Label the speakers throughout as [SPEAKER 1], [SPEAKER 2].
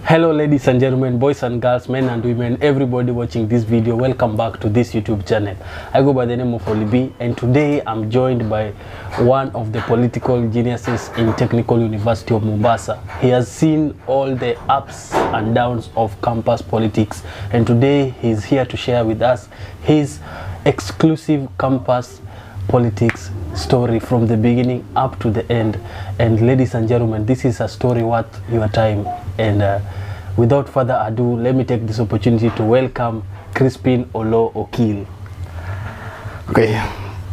[SPEAKER 1] Hello ladies and gentlemen, boys and girls, men and women, everybody watching this video, welcome back to this YouTube channel. I go by the name of Olibi, and today I'm joined by one of the political geniuses in Technical University of Mombasa. He has seen all the ups and downs of campus politics, and today he's here to share with us his exclusive campus politics story from the beginning up to the end. And ladies and gentlemen, this is a story worth your time. And without further ado, let me take this opportunity to welcome Crispin Olo Okil.
[SPEAKER 2] Okay,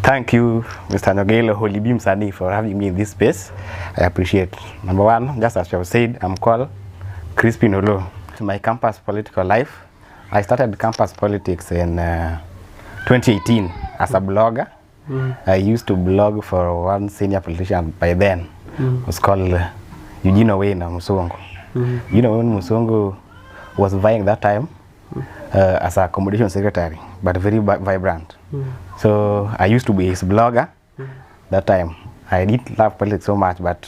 [SPEAKER 2] thank you, Mr. Nyogilo Holibi Msani, for having me in this space. I appreciate. Number one, just as you have said, I'm called Crispin Olo. My campus political life, I started campus politics in 2018 as a blogger. I used to blog for one senior politician by then. It was called Nyogilo. You know, when Musongo was vying that time as a accommodation secretary, but very vibrant. So I used to be his blogger that time. I didn't love politics so much, but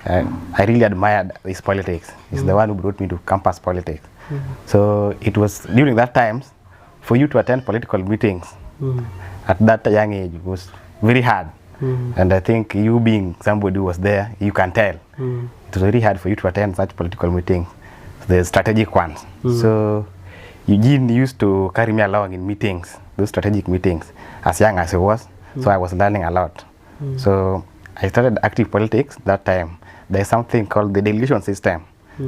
[SPEAKER 2] I really admired his politics. He's the one who brought me to campus politics. So it was during that time, for you to attend political meetings at that young age was very hard. And I think you being somebody who was there, you can tell. It was very hard for you to attend such political meetings, the strategic ones. So Eugene used to carry me along in meetings, those strategic meetings, as young as I was. So I was learning a lot. So I started active politics that time. There's something called the delegation system.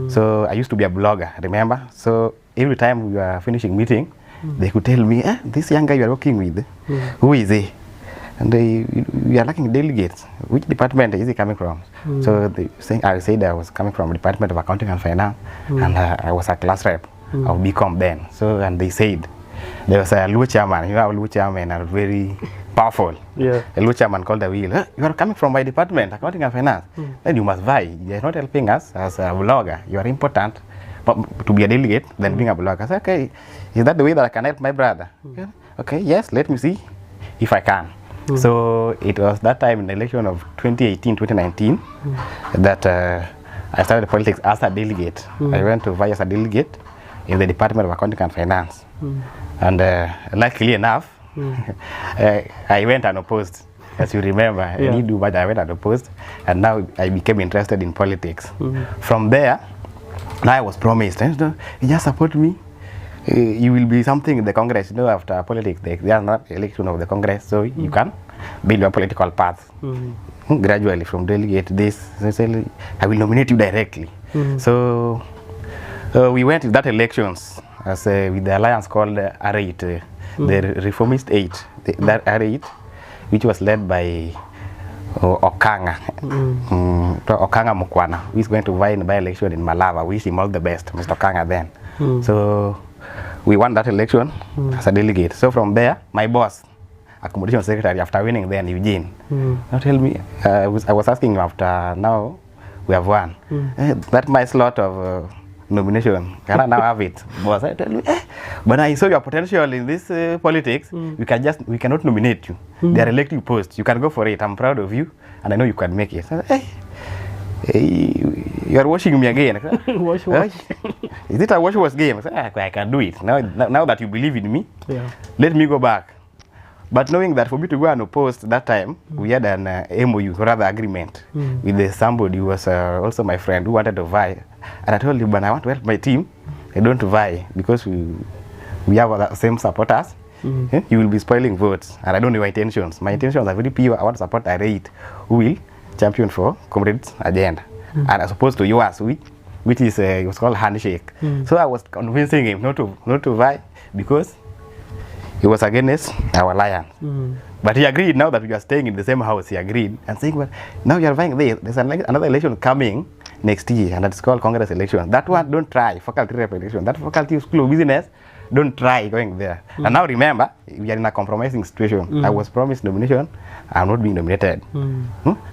[SPEAKER 2] So I used to be a blogger, remember? So every time we were finishing meeting, they could tell me, this young guy you are working with, who is he? And we are lacking delegates. Which department is he coming from? So I said I was coming from Department of Accounting and Finance, and I was a class rep of BCom then. So, and they said, there was a Luo chairman, you know, Luo chairman are very powerful. Yeah. A Luo chairman called the wheel, you are coming from my department, Accounting and Finance. Then you must vie. You are not helping us as a blogger. You are important to be a delegate than being a blogger. I said, okay, is that the way that I can help my brother? Okay, yes, let me see if I can. So it was that time in the election of 2018-2019 that I started politics as a delegate. I went to vie as a delegate in the Department of Accounting and Finance. And luckily enough, I went unopposed. As you remember, I didn't do much, I went unopposed. And now I became interested in politics. From there, now I was promised, you just support me. You will be something in the Congress, you know, after politics, they are not election of the Congress, so you can build your political path. Gradually from delegate this, I will nominate you directly. So we went to that elections as with the alliance called R8, the Reformist 8, that R8, which was led by Okanga, Okanga Mukwana, who is going to vie in the by-election in Malava. We wish him all the best, Mr. Okanga then. So we won that election as a delegate. So from there, my boss, accommodation secretary, after winning then, Eugene, now tell me, I was asking him after now we have won. That my slot of nomination, can I now have it? Boss, I tell me, but I saw your potential in this politics. We cannot nominate you. They are elective posts. You can go for it. I'm proud of you, and I know you can make it. So, you are watching me again.
[SPEAKER 1] Wash.
[SPEAKER 2] Is it a wash game? I can do it. Now that you believe in me, let me go back. But knowing that for me to go unopposed that time, we had an MOU, or rather agreement, with somebody who was also my friend who wanted to vie. And I told him, but I want to help my team. I don't vie because we have the same supporters. You will be spoiling votes, and I don't know my intentions. My intentions are very pure. I want to support a rate who will champion for comrades agenda, and as opposed to yours, which is it was called handshake. So I was convincing him not to vie because he was against our alliance. But he agreed. Now that we are staying in the same house, he agreed and saying, well, now you are vying there. There's another election coming next year, and that's called Congress election. That one, don't try. Faculty rep election. That faculty of school of business, don't try going there. And now remember, we are in a compromising situation. I was promised nomination. I'm not being nominated.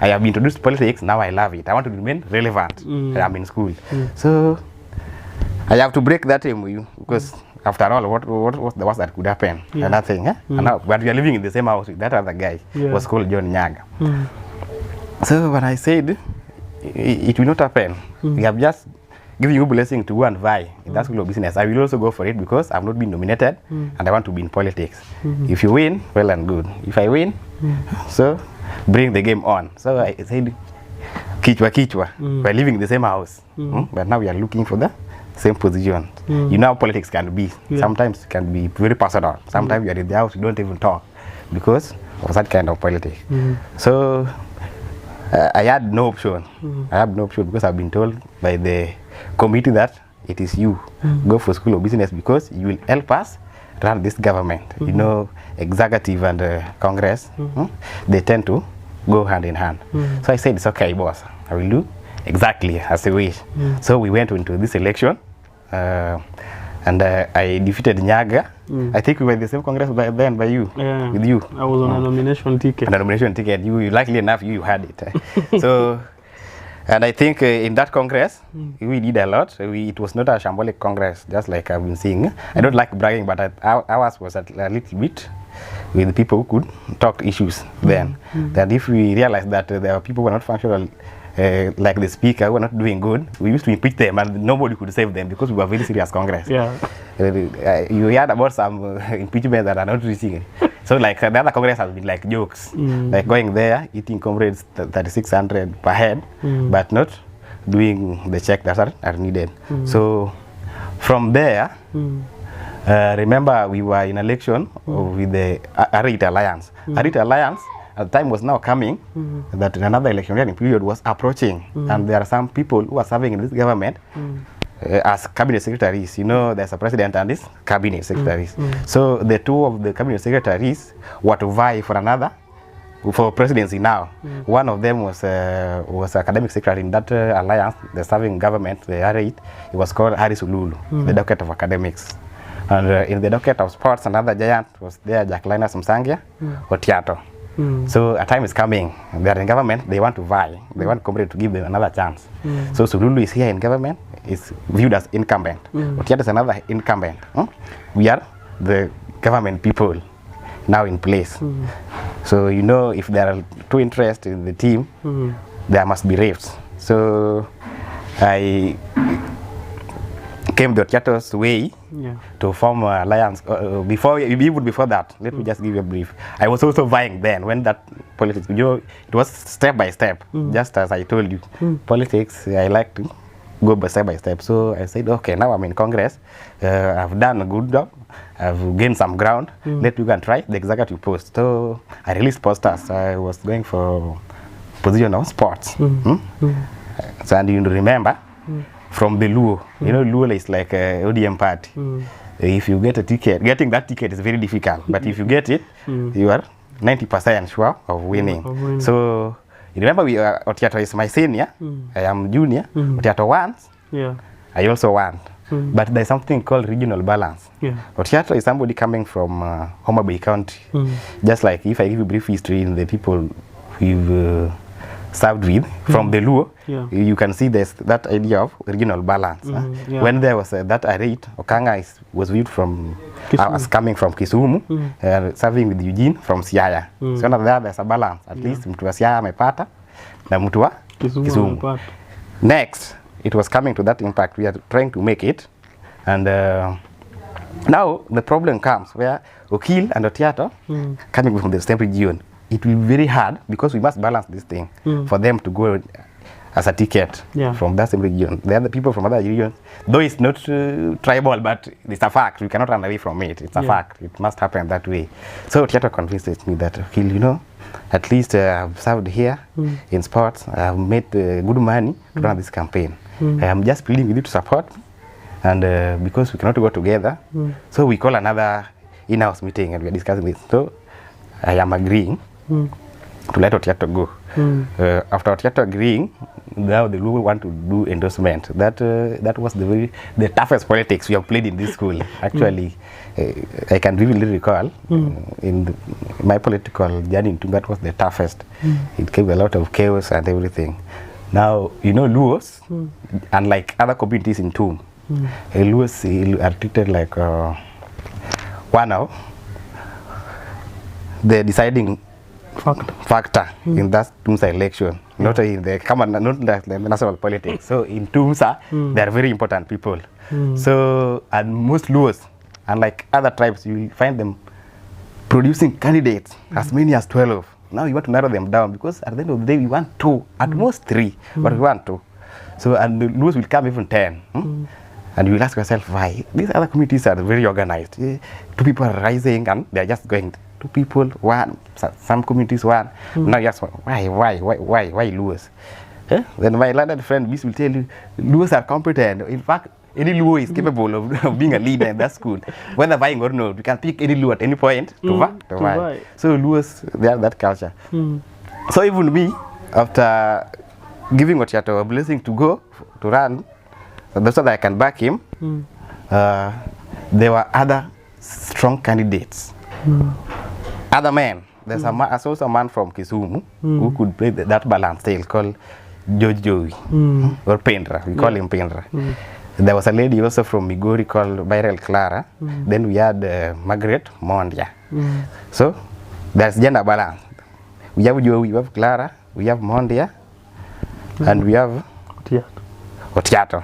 [SPEAKER 2] I have been introduced to politics. Now I love it. I want to remain relevant. I'm in school. So I have to break that MOU because after all, what was the worst that could happen? Nothing. And now, but we are living in the same house with that other guy. Was called John Nyaga. So when I said it will not happen, we have just giving you blessing to go and vie in that school of business. I will also go for it because I've not been nominated and I want to be in politics. If you win, well and good. If I win, so bring the game on. So I said, kichwa, we're living in the same house, but now we are looking for the same position. You know how politics can be. Sometimes it can be very personal. Sometimes you are in the house, you don't even talk because of that kind of politics. So I had no option. I have no option because I've been told by the committee that it is you go for school of business because you will help us run this government. You know, executive and Congress, they tend to go hand in hand. So I said, it's okay, boss. I will do exactly as you wish. So we went into this election, and I defeated Nyaga. I think we were in the same Congress by you, with you.
[SPEAKER 1] I was on a nomination ticket.
[SPEAKER 2] On a nomination ticket. You likely enough, you had it. So, and I think in that Congress, we did a lot. It was not a shambolic Congress, just like I've been seeing. I don't like bragging, but ours was a little bit with people who could talk issues then. That if we realized that there are people who were not functional, like the speaker, who were not doing good, we used to impeach them and nobody could save them because we were very serious Congress. You heard about some impeachment that are not reaching. So like the other Congress has been like jokes, like going there, eating comrades 3,600 per head, but not doing the check that are needed. So from there, remember we were in election with the Arit Alliance. Arit Alliance at the time was now coming, that another electioneering period was approaching, and there are some people who are serving in this government as cabinet secretaries. You know, there's a president and his cabinet secretaries. So the two of the cabinet secretaries were to vie for another, for presidency now. One of them was academic secretary in that alliance, the serving government, the R8. It was called Harris Ululu, the docket of academics. And in the docket of sports, another giant was there, Jack Linus Msangia, Otiato. So a time is coming, they are in government, they want to vie, they want comrade to give them another chance. So Sululu is here in government, is viewed as incumbent. Otiato is another incumbent. We are the government people now in place. So you know, if there are two interests in the team, there must be rifts. So I came the Otiato's way to form an alliance. Before that, let me just give you a brief. I was also vying then when that politics, you know, it was step by step, just as I told you. Politics, I like to go by step. So I said, okay, now I'm in Congress. I've done a good job. I've gained some ground. Let me go and try the executive post. So I released posters. I was going for position of sports. So and you remember, from the Luo, you know, Luo is like a ODM party. If you get a ticket, getting that ticket is very difficult. But if you get it, you are 90% sure of winning. So you remember, Otiato is my senior. I am junior. Otiato wants. I also want. But there's something called regional balance. Otiato is somebody coming from Homa Bay County. Just like if I give you brief history in the people we've served with from the Luo, you can see there's that idea of regional balance. When there was that Arit, Okanga was viewed from as coming from Kisumu, serving with Eugene from Siaya. So now there's a balance. At least mtu wa Siaya amepata na mtu wa Kisumu. Next, it was coming to that impact. We are trying to make it, and now the problem comes where Okil and Otiato coming from the same region. It will be very hard because we must balance this thing for them to go as a ticket from that same region. The other people from other regions, though it's not tribal, but it's a fact. We cannot run away from it. It's a fact. It must happen that way. So Otiato convinced me that, okay, you know, at least I've served here in sports. I've made good money to run this campaign. I am just pleading with you to support, and because we cannot go together, so we call another in-house meeting and we are discussing this. So I am agreeing to let Otiato go. After Otiato agreeing, now the Luo want to do endorsement. That was the toughest politics we have played in this school. Actually, I can vividly recall in my political journey, that was the toughest. It gave a lot of chaos and everything. Now, you know, Luos, unlike other communities in Tum, Luos are treated like one of the deciding factor in that Tumsa election, not in the common, not like the national politics. So in Tumsa, they are very important people. So, and most Luos, unlike other tribes, you will find them producing candidates as many as 12. Now you want to narrow them down because at the end of the day, we want 2, at most 3, but we want 2. So, and the Luos will come even 10. And you will ask yourself why. These other communities are very organized. 2 people are rising and they are just going 2 people, 1, some communities 1. Now you ask why Luos? Then my landed friend will tell you, Luos are competent. In fact, any Luo is capable of being a leader in that school. Whether vying or not, we can pick any Luo at any point to vie. So Luos, they have that culture. So even me, after giving Otiato a blessing to go, to run, so that I can back him, there were other strong candidates. Other men. There's also a man from Kisumu who could play that balance style called Joey or Pendra. We call him Pendra. There was a lady also from Migori called Betrayal Clara. Then we had Margaret Mondia. So there's gender balance. We have Joey, we have Clara, we have Mondia, and we have Otiato.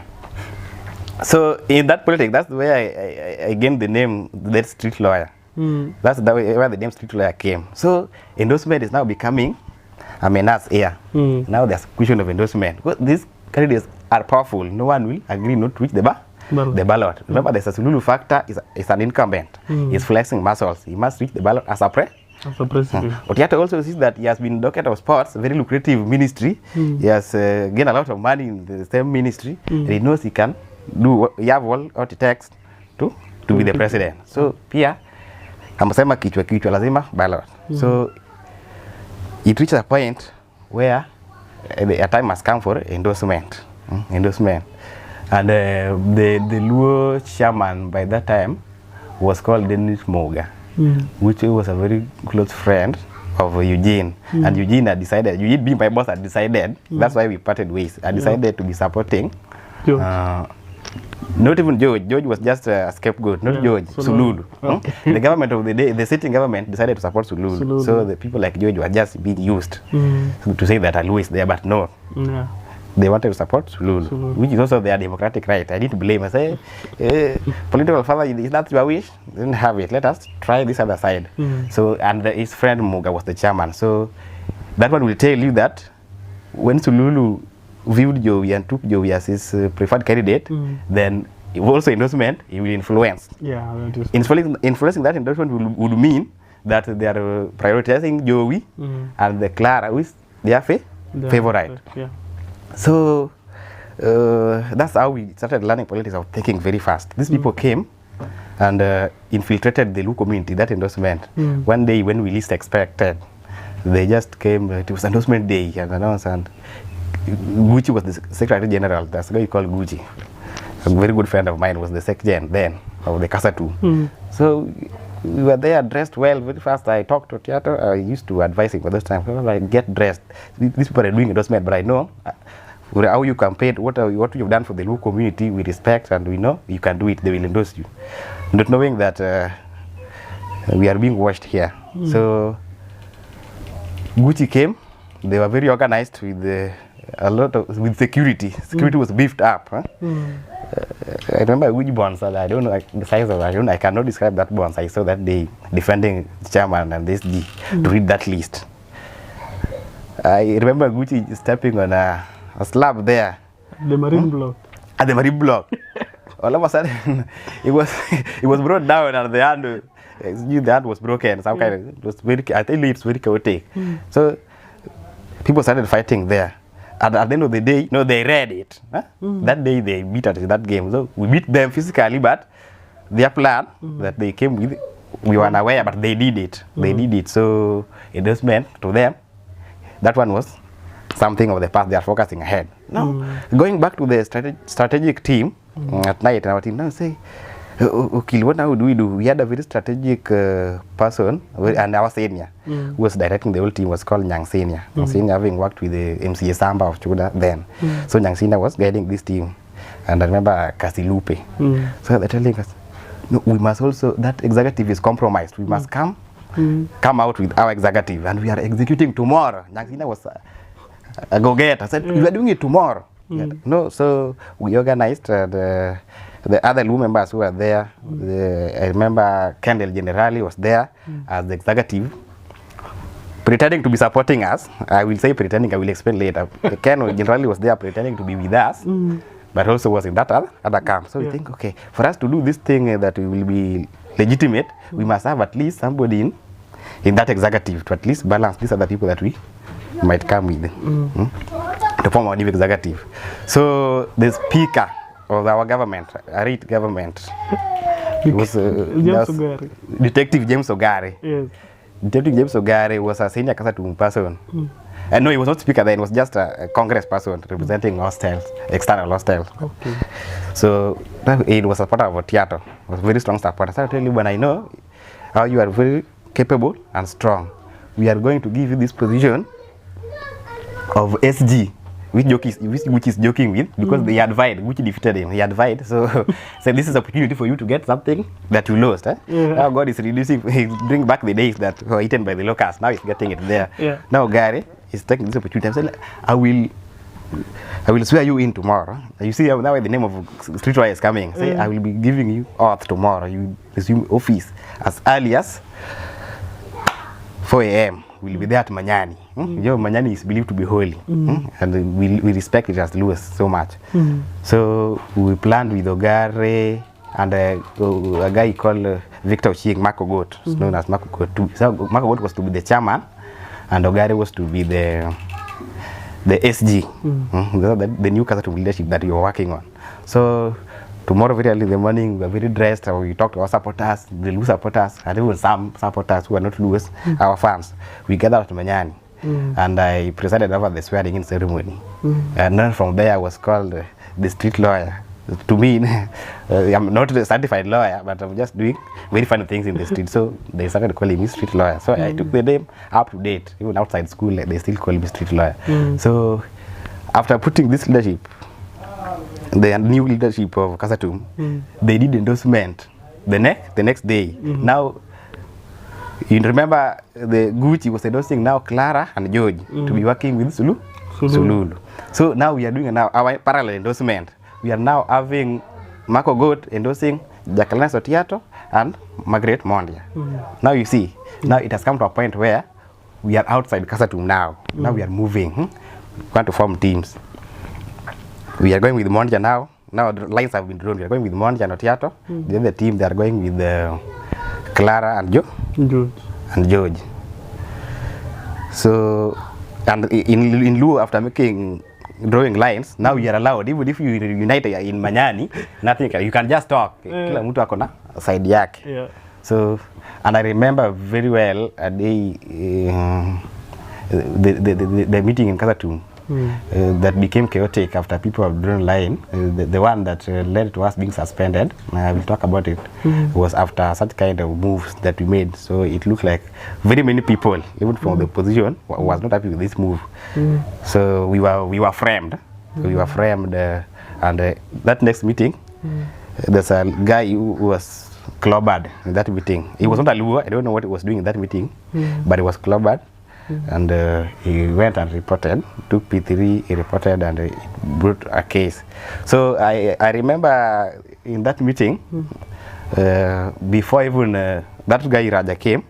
[SPEAKER 2] So in that politics, that's the way I gained the name, that street lawyer. That's the way where the name street lawyer came. So endorsement is now becoming a menace here. Now there's a question of endorsement. Because these candidates are powerful. No one will agree not to reach the ballot. Remember, there's a Sululu factor. Is an incumbent. He's flexing muscles. He must reach the ballot as a president. Otiato also sees that he has been docket of sports, very lucrative ministry. He has gained a lot of money in the same ministry. And he knows he can do. He have all what it takes to be the president. So Pia, amasema kichwa lazima ballot. So it reaches a point where a time has come for endorsement. And the Luo chairman by that time was called Dennis Moga, which was a very close friend of Eugene. And Eugene had decided, Eugene being my boss, had decided, that's why we parted ways. I decided to be supporting not even George. George was just a scapegoat, not George. Sululu. The government of the day, the sitting government decided to support Sululu. So the people like George were just being used to say that Alu is there, but no. They wanted to support Sululu, which is also their democratic right. I didn't blame. I say, political father, is that your wish? They didn't have it. Let us try this other side. So, and his friend Muga was the chairman. So that one will tell you that when Sululu viewed Joey and took Joey as his preferred candidate, then also endorsement, he will influence. Influencing that endorsement would mean that they are prioritizing Joey and the Clara, who is their favorite. So that's how we started learning politics of thinking very fast. These people came and infiltrated the Luo community, that endorsement. One day when we least expected, they just came, it was endorsement day and announced, and Gucci was the Secretary General. That's the guy called Gucci. A very good friend of mine was the Secretary then of the Kasatu. So we were there dressed well very fast. I talked to Otiato. I used to advise him for those times. I get dressed. These people are doing endorsement, but I know how you campaigned, what you've done for the Luo community. We respect and we know you can do it. They will endorse you, not knowing that we are being watched here. So Gucci came. They were very organized with with security. Security was beefed up. I remember which bonds, I don't know the size of it. I cannot describe that bonds. I saw that day defending the chairman and this D to read that list. I remember Gucci stepping on a slab there.
[SPEAKER 3] The marine block.
[SPEAKER 2] At the marine block. All of a sudden, it was brought down and the hand was broken. Some kind of, it was very. I tell you, it's very chaotic. So people started fighting there. And at the end of the day, they read it. That day they beat us in that game. So we beat them physically, but their plan that they came with, we were unaware, but they did it. They did it. So endorsement to them, that one was something of the past. They are focusing ahead. Now, going back to the strategic team at night, our team now say, Okil, what now do we do? We had a very strategic person, and our senior who was directing the whole team was called Nyang Senior. Senior having worked with the MCA Samba of Chuda then. So Nyang Senior was guiding this team. And I remember Kasilupe. So they're telling us, no, we must also, that executive is compromised. We must come come out with our executive, and we are executing tomorrow. Nyangina was a go-getter. I said, you are doing it tomorrow. No, so we organized the other LU members who were there. I remember Kendall Generali was there as the executive, pretending to be supporting us. I will say pretending, I will explain later. Ken Generali was there pretending to be with us, but also was in that other camp. So we think, okay, for us to do this thing that we will be legitimate, we must have at least somebody in that executive to at least balance these other people that we might come with to form our new executive. So the speaker of our government, our government, was Detective James Ogari. Yes. Detective James Ogari was a senior Kasatu person. And no, he was not speaker then, he was just a Congress person representing hostiles, external hostiles. Okay. So it was a supporter of theater, was a very strong supporter. So I tell you, when I know how you are very capable and strong, we are going to give you this position of SG, which is joking with, because they had Vide, which defeated him. He had Vide, so this is an opportunity for you to get something that you lost. Now God is reducing, he bring back the days that were eaten by the locusts. Now he's getting it there. Now Gary is taking this opportunity and saying, I will swear you in tomorrow. You see now the name of Street Lawyer is coming. Say, I will be giving you oath tomorrow. You resume office as early as 4 a.m. We'll be there at Manyani. Manyani is believed to be holy, and we respect it as Lewis so much. So we planned with Ogare and a guy called Victor Ochieng, Marco Goat, known as Marco Goat. So Marco Goat was to be the chairman, and Ogare was to be the SG, the new Kasatu leadership that you are working on. So tomorrow very early in the morning, we are very dressed, we talk to our supporters, the Lewis supporters, and even some supporters who are not Lewis, our fans. We gathered at Manyani, and I presided over the swearing in ceremony. And then from there I was called the street lawyer. To me, I'm not a certified lawyer, but I'm just doing very funny things in the street. So they started calling me street lawyer. So I took the name up to date. Even outside school, they still call me street lawyer. So after putting this leadership, the new leadership of Kasatum, they did endorsement the next day. Now, you remember the Gucci was endorsing now Clara and George to be working with Sululu. So now we are doing our parallel endorsement. We are now having Marco Goat endorsing Jacqueline Sotiato and Margaret Mondia. Now you see, now it has come to a point where we are outside Kasatum now. Now we are moving. We want to form teams. We are going with Mondia now. Now the lines have been drawn. We are going with Mondia and Otiato. The other team, they are going with Clara and George. So, and in lieu after drawing lines, now you are allowed, even if you unite in Manyani, nothing, you can just talk. Kila mtu akona side yake. So, and I remember very well a day, the meeting in Kasatum that became chaotic after people have drawn line. The one that led to us being suspended, I will talk about it, was after such kind of moves that we made. So it looked like very many people, even from the opposition, was not happy with this move. So we were framed. We were framed, and that next meeting, there's a guy who was clobbered in that meeting. He was not a Luo, I don't know what he was doing in that meeting, but he was clobbered. And he went and reported, took P3, he reported, and he brought a case. So I remember in that meeting, before even that guy Raja came,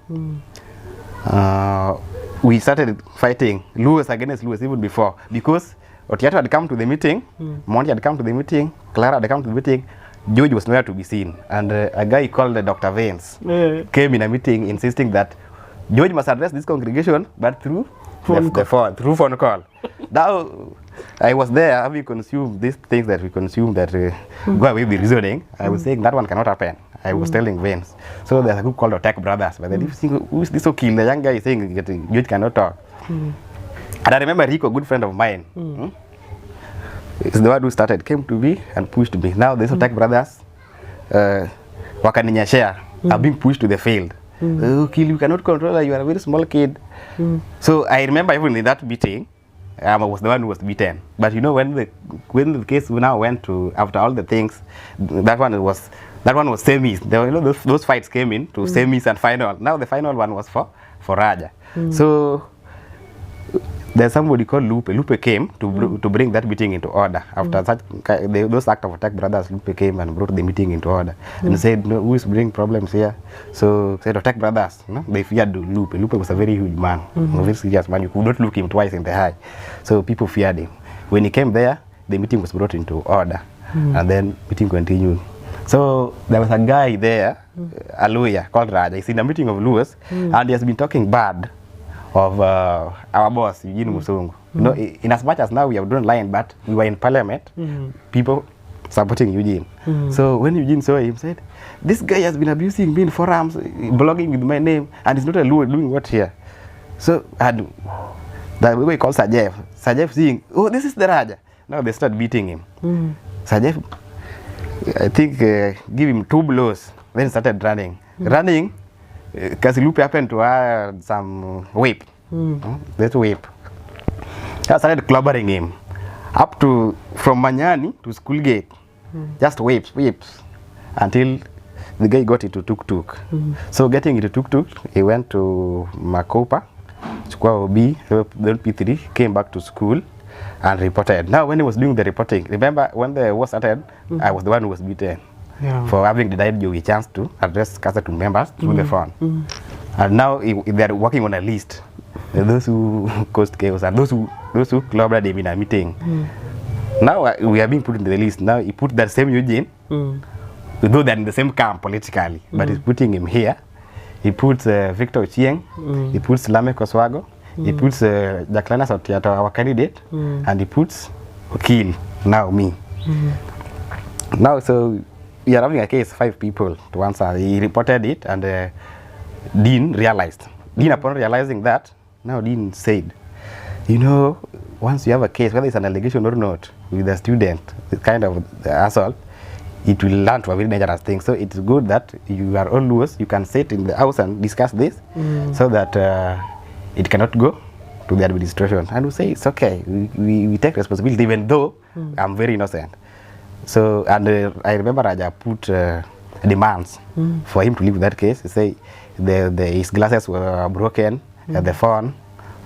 [SPEAKER 2] we started fighting Lewis against Lewis even before, because Otiato had come to the meeting, Monty had come to the meeting, Clara had come to the meeting, George was nowhere to be seen. And a guy called Dr. Vance came in a meeting insisting that George must address this congregation, but through phone call. Now, I was there having consumed these things that we consume that go away with reasoning. I was saying that one cannot happen. I was telling Vince. So there's a group called Attack Brothers. But then who is this Okil? The young guy is saying George cannot talk. And I remember Rico, a good friend of mine, is the one who started, came to me and pushed me. Now these Attack Brothers, Wakaninyashare, are being pushed to the field. Okil, you cannot control her, you are a very small kid. So I remember even in that meeting, I was the one who was beaten. But you know, when the case now went to, after all the things, that one was semis. There, you know, those fights came in to semis and final. Now the final one was for Raja. So there's somebody called Lupe. Lupe came to bring that meeting into order. After such those act of attack brothers, Lupe came and brought the meeting into order and said, no, who is bringing problems here? So said attack brothers. You know, they feared Lupe. Lupe was a very huge man, a very serious man. You could not look him twice in the eye. So people feared him. When he came there, the meeting was brought into order, and then meeting continued. So there was a guy there, a lawyer called Raja. He's in a meeting of lawyers, and he has been talking bad of our boss, Eugene Musungu. You know, in as much as now we have drawn line, but we were in parliament, people supporting Eugene. So when Eugene saw him, said, this guy has been abusing me in forums, blogging with my name, and he's not a lawyer doing what here? So and that way called Sajef seeing, oh, this is the Raja. Now they start beating him. Sajef, I think, give him 2 blows, then started running. Running, because Lupe happened to have some whip. That whip. I started clobbering him. Up to, from Manyani to school gate. Just whips, until the guy got into tuk-tuk. So getting into tuk-tuk, he went to Makopa, Chukwa OB, then P3, came back to school and reported. Now when he was doing the reporting, remember when the war started, I was the one who was beaten. For having denied you a chance to address CASA to members through the phone. And now they are working on a list. Those who caused chaos and those who clobbered him in a meeting. Now we are being put into the list. Now he put that same Eugene, though they're in the same camp politically, but he's putting him here. He puts Victor Ochieng, he puts Lame Koswago, he puts Jacqueline Sautiato, our candidate, and he puts Okil, now me. Now, so we are having a case, 5 people to answer. He reported it, and Dean realized. Dean, upon realizing that, now Dean said, you know, once you have a case, whether it's an allegation or not, with a student, this kind of assault, it will learn to a very dangerous thing. So it's good that you are all lawyers, you can sit in the house and discuss this, so that it cannot go to the administration. And we say, it's okay, we take responsibility, even though I'm very innocent. So, and I remember Raja put demands for him to leave that case. He say his glasses were broken, the phone.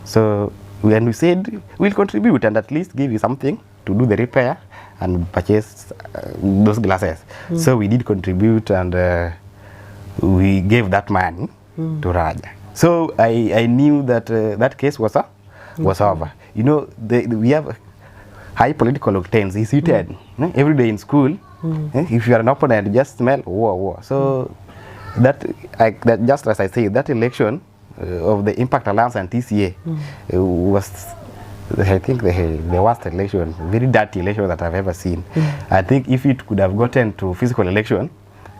[SPEAKER 2] So when we said we'll contribute and at least give you something to do the repair and purchase those glasses. So we did contribute, and we gave that money to Raja. So I knew that that case was over. You know, we have high political octanes. He's seated every day in school. If you are an opponent, you just smell war. So that just as I say, that election of the Impact Alliance and TCA was, I think, the worst election, very dirty election that I've ever seen. I think if it could have gotten to physical election,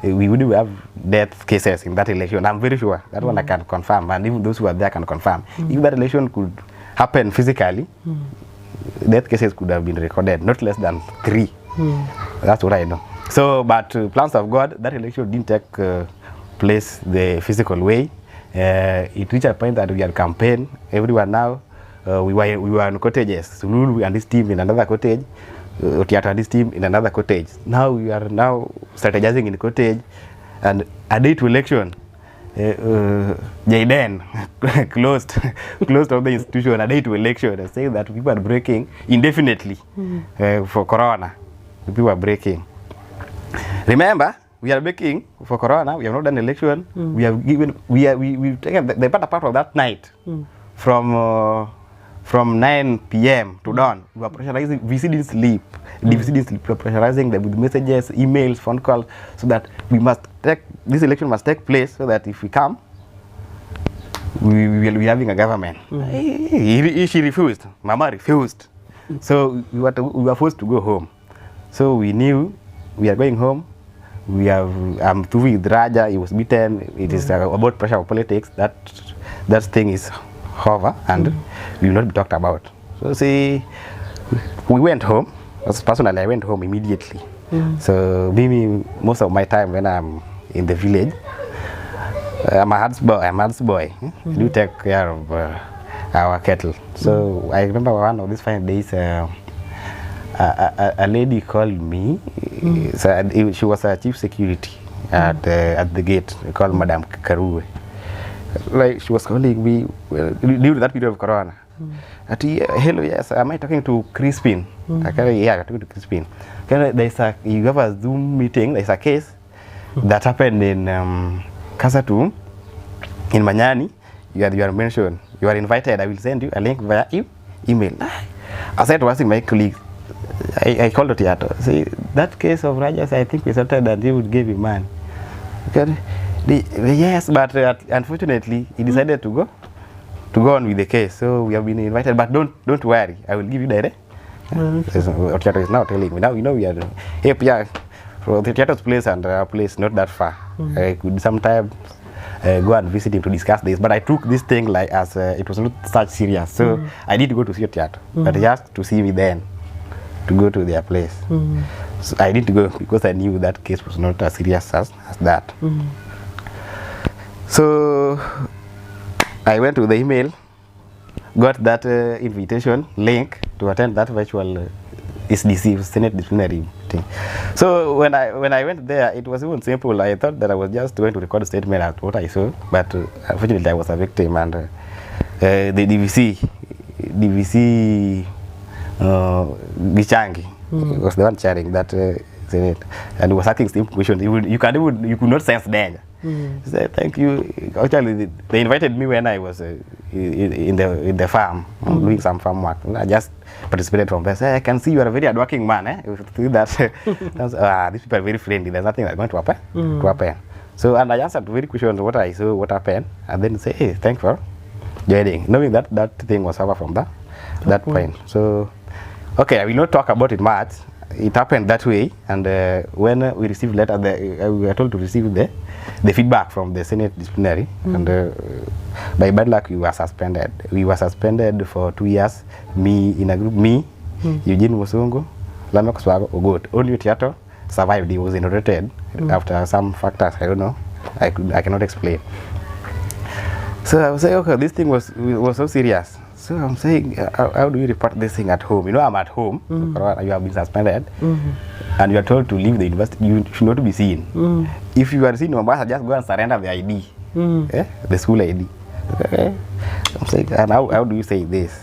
[SPEAKER 2] we would have death cases in that election. I'm very sure that one I can confirm, and even those who are there can confirm. If that election could happen physically, death cases could have been recorded, not less than 3. That's what I know. So, but plans of God, that election didn't take place the physical way. It reached a point that we had campaigned. Everyone now, we were in cottages. Sululu and his team in another cottage, Otiato and his team in another cottage. Now we are now strategizing in the cottage, and a day to election, Jayden closed all the institution a day to election and saying that people are breaking indefinitely for Corona. People are breaking. Remember, we are breaking for Corona. We have not done election. We have given. We've taken the better part of that night from 9 p.m. to dawn. We are pressurizing. We didn't sleep. We are pressurizing them with messages, emails, phone calls, so that we must take this election must take place, so that if we come, we will be having a government. She refused. Mama refused. So we were forced to go home. So we knew we are going home. We have through with Raja. He was beaten. It is about pressure of politics. That thing is over, and will not be talked about. So see, we went home. Personally, I went home immediately. So most of my time when I'm in the village, I'm a house boy. I do take care of our kettle. So I remember one of these fine days, a lady called me. So she was a chief security at the gate, called Madam Karue. Like she was calling me during that period of Corona. Hello, yes, am I talking to Crispin? Yeah, I'm talking to Crispin. You have a Zoom meeting. There's a case that happened in Kasatu, in Manyani. You are mentioned. You are invited. I will send you a link via email. I said to my colleague, I called it Yato. See, that case of Rajas, I think we started and he would give him man. Okay. Yes, but unfortunately, he decided to go on with the case. So we have been invited, but don't worry. I will give you direct. Theater is now telling me now. You know we are here. For the theater's place and our place not that far. I could sometimes go and visit him to discuss this, but I took this thing like as it was not such serious. So I did go to see a theater, but he asked to see me then to go to their place. So I didn't go because I knew that case was not as serious as that. So I went to the email, got that invitation link to attend that virtual SDC, Senate disciplinary thing. So when I went there, it was even simple. I thought that I was just going to record a statement at what I saw, but unfortunately I was a victim, and the DVC Gichangi was the one chairing that Senate, and was asking simple questions. You could not sense danger. So thank you. Actually, they invited me when I was in the farm, doing some farm work. I just participated from there. So I can see you are a very hardworking man. If you do that, these people are very friendly. There's nothing that's going to happen. So and I answered very questions what I saw, what happened, and then say, hey, thanks for joining, knowing that that thing was over from that point. So okay, I will not talk about it much. It happened that way, and when we received letter, we were told to receive the feedback from the Senate disciplinary, and by bad luck we were suspended. We were suspended for 2 years. Me in a group, Eugene Musungu, Lamek Swago, Ogot. Only Tiato survived. He was inaugurated after some factors I don't know. I cannot explain. So I was saying, okay, this thing was so serious. So I'm saying, how do you report this thing at home? You know, I'm at home. You have been suspended, and you are told to leave the university. You should not be seen. If you are seen in Mombasa, just go and surrender the ID, the school ID. Okay. I'm saying, and how do you say this?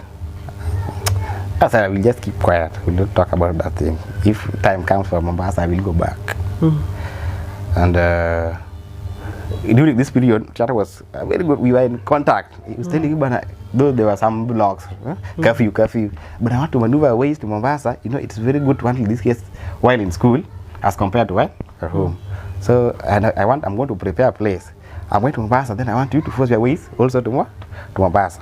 [SPEAKER 2] I said, I will just keep quiet. We will not talk about that thing. If time comes for Mombasa, I will go back. And during this period, Chata was very good. We were in contact. He was telling you, though there were some blocks, curfew, but I want to maneuver ways to Mombasa. You know, it's very good to handle this case while in school as compared to at home. So, and I'm going to prepare a place. I'm going to Mombasa, then I want you to force your ways also to Mombasa.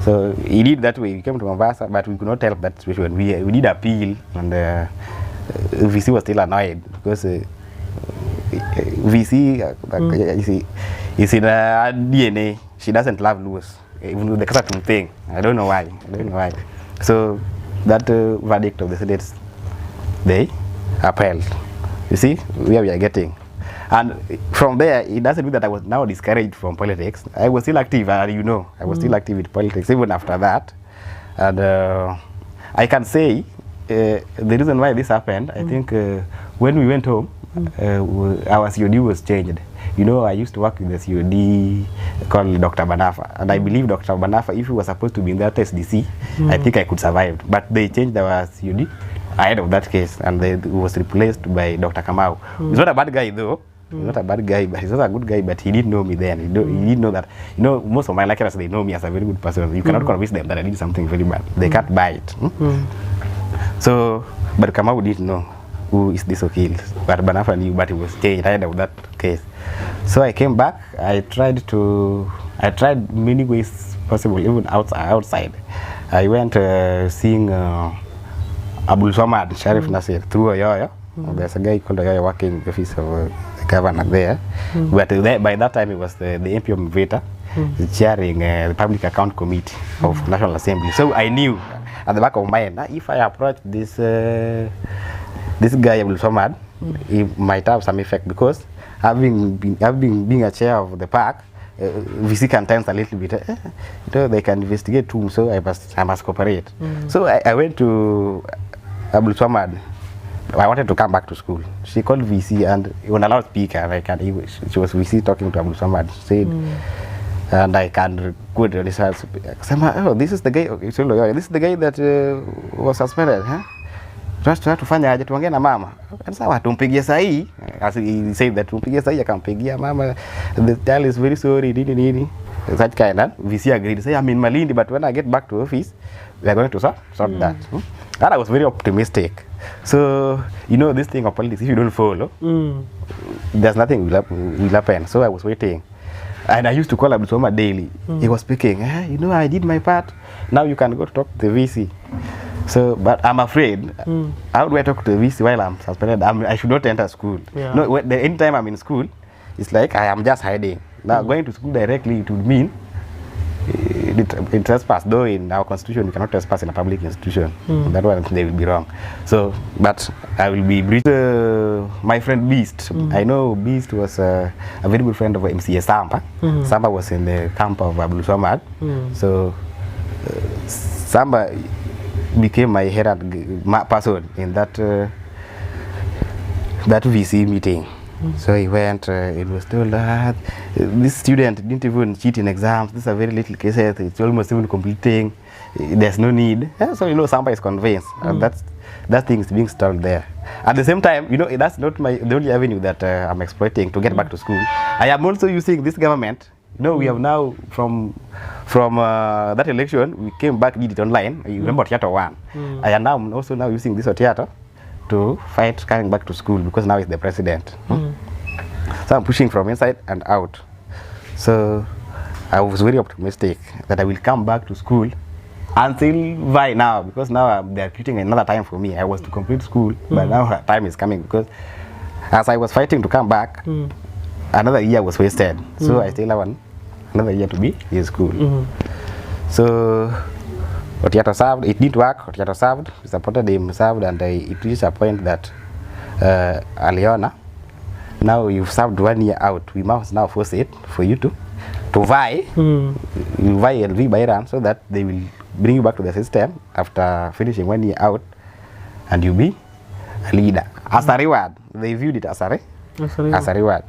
[SPEAKER 2] So he did that way. We came to Mombasa, but we could not help that situation. We did appeal, and VC was still annoyed because VC is in her DNA. She doesn't love Lewis, even with the Kasatu thing. I don't know why. So that verdict of the Senate, they upheld. You see where we are getting. And from there, it doesn't mean that I was now discouraged from politics. I was still active, you know, I was still active in politics even after that. And I can say the reason why this happened, I think when we went home, our COD was changed. You know, I used to work with the COD called Dr. Banafa, and I believe Dr. Banafa, if he was supposed to be in that SDC, I think I could survive. But they changed our COD ahead of that case, and it was replaced by Dr. Kamau. He's not a bad guy though. He's not a bad guy, but he's not a good guy. But he didn't know me then. He didn't know that. You know, most of my lecturers, they know me as a very good person. You cannot convince them that I did something very bad. They can't buy it. So, but Kamau didn't know who is this Okil'S. But Banafa knew, but he was changed ahead of that case. So I came back. I tried many ways possible, even outside. I went seeing Abdul Samad, Sheriff Nasir, through Oyoyo. There's a guy called Oyoyo working in the office of the governor there. But by that time, it was the MP of Mvita chairing the Public Account Committee of National Assembly. So I knew at the back of my mind, if I approach this guy Abdul Samad, it might have some effect, because being a chair of the park, VC can tense a little bit. You know, they can investigate too, so I must cooperate. So I went to Abdul Swamad. I wanted to come back to school. She called VC and on a loudspeaker, she was VC talking to Abdul Swamad. Said, and I can go to this house. Oh, this is the guy. This is the guy that was suspended, huh? Tufanya aje tuongee na mama. Sawa tumpigie sahi. As he said that tumpigie sahi akampigia mama. The child is very sorry nini. Such kind of VC agreed. Say I'm in Malindi, but when I get back to office, we are going to sort that. And I was very optimistic. So you know this thing of politics, if you don't follow, there's nothing will happen. So I was waiting. And I used to call Abdul Swamad daily. He was speaking, you know, I did my part. Now you can go to talk to the VC. So, but I'm afraid, how do I talk to the VC while I'm suspended? I should not enter school. Yeah. No, anytime I'm in school, it's like I am just hiding. Now, going to school directly, it would mean it trespass. Though in our constitution, you cannot trespass in a public institution. That one, they will be wrong. So, but I will be my friend Beast. I know Beast was a very good friend of MCA Samba. Samba was in the camp of Abdul Swamad. So, Samba became my head person in that VC meeting. So he went, it was told that this student didn't even cheat in exams. These are very little cases. It's almost even completing. There's no need. So, you know, somebody is convinced. And that thing is being stalled there. At the same time, you know, that's not the only avenue that I'm exploiting to get back to school. I am also using this government. You know, we have now, from that election, we came back, did it online. You remember Theater 1. I am now also using this theater to fight coming back to school because now it's the president. So I'm pushing from inside and out. So I was very optimistic that I will come back to school until by now, because now they're creating another time for me. I was to complete school, but now time is coming because as I was fighting to come back, another year was wasted. So I still have another year to be in school. So Otiato served, it didn't work. Otiato served, we supported him, served, and it reached a point that Aliona, now you've served 1 year out, we must now force it for you to vie. You vie LV by run so that they will bring you back to the system after finishing 1 year out and you be a leader. As a reward, they viewed it as a reward.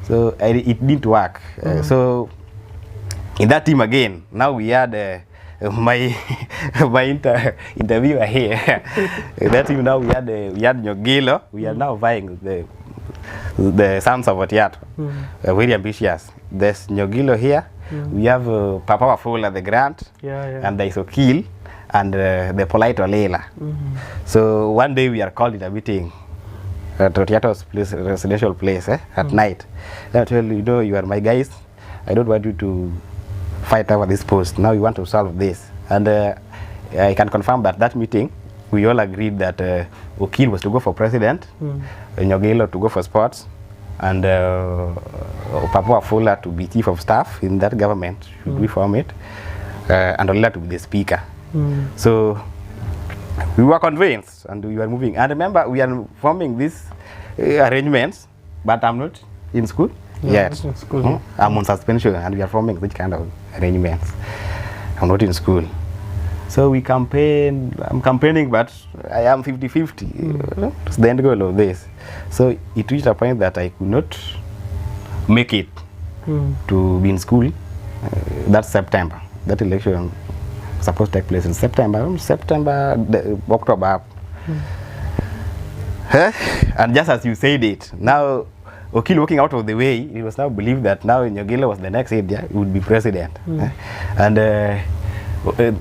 [SPEAKER 2] So it didn't work. So in that team again, now we had my interviewer here. That team now we had Nyogilo. We are now vying the sons of Otiato. Very ambitious. There's Nyogilo here. We have Papa Wafula, the grant, and there is Okil and the polite Olela. So one day we are called in a meeting at Otiato's place, residential place, at night. Then I tell you, you know, you are my guys. I don't want you to fight over this post. Now you want to solve this. And I can confirm that that meeting, we all agreed that Okil was to go for president, Nyogilo to go for sports, and Papa Wafula to be chief of staff in that government, should we form it, and Olela to be the speaker. So we were convinced and we were moving. And remember, we are forming these arrangements, but I'm not in school yet. I'm on suspension and we are forming this kind of arrangements. I'm not in school. So we campaign, I'm campaigning, but I am 50-50. It's the end goal of this. So it reached a point that I could not make it to be in school. That's September. That election was supposed to take place in September, October. And just as you said it, now Okil walking out of the way, it was now believed that now Nyogilo was the next head, he would be president. And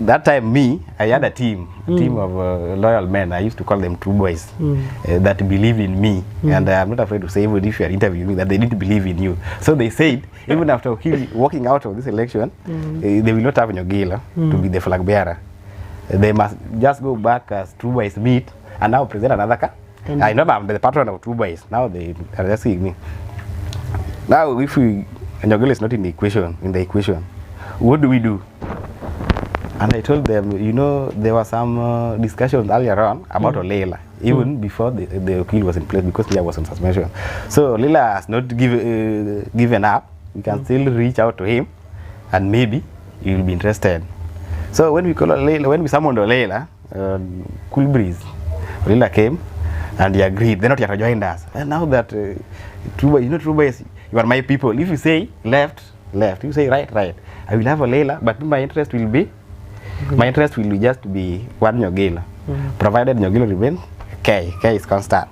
[SPEAKER 2] that time I had a team of loyal men. I used to call them true boys that believed in me. And I'm not afraid to say, even if you are interviewing me, that they didn't believe in you. So they said, even after Okil walking out of this election, they will not have Nyogilo to be the flag bearer. They must just go back as true boys meet and now present another car. I know I'm the patron of true boys. Now they are just seeing me. Now if Nyogilo is not in the equation, what do we do? And I told them, you know, there was some discussions earlier on about Olela, even before the Okil was in place, because Leila was on suspension. So Olela has not given up we can still reach out to him, and maybe he will be interested. So when we summoned Olela, Cool Breeze, Olela came, and he agreed. They're not yet joined us. And now that Truba, Truba is, you are my people. If you say left, you say right. I will have Olela, but my interest will be, just be one Nyogilo, provided Nyogilo remains K is constant.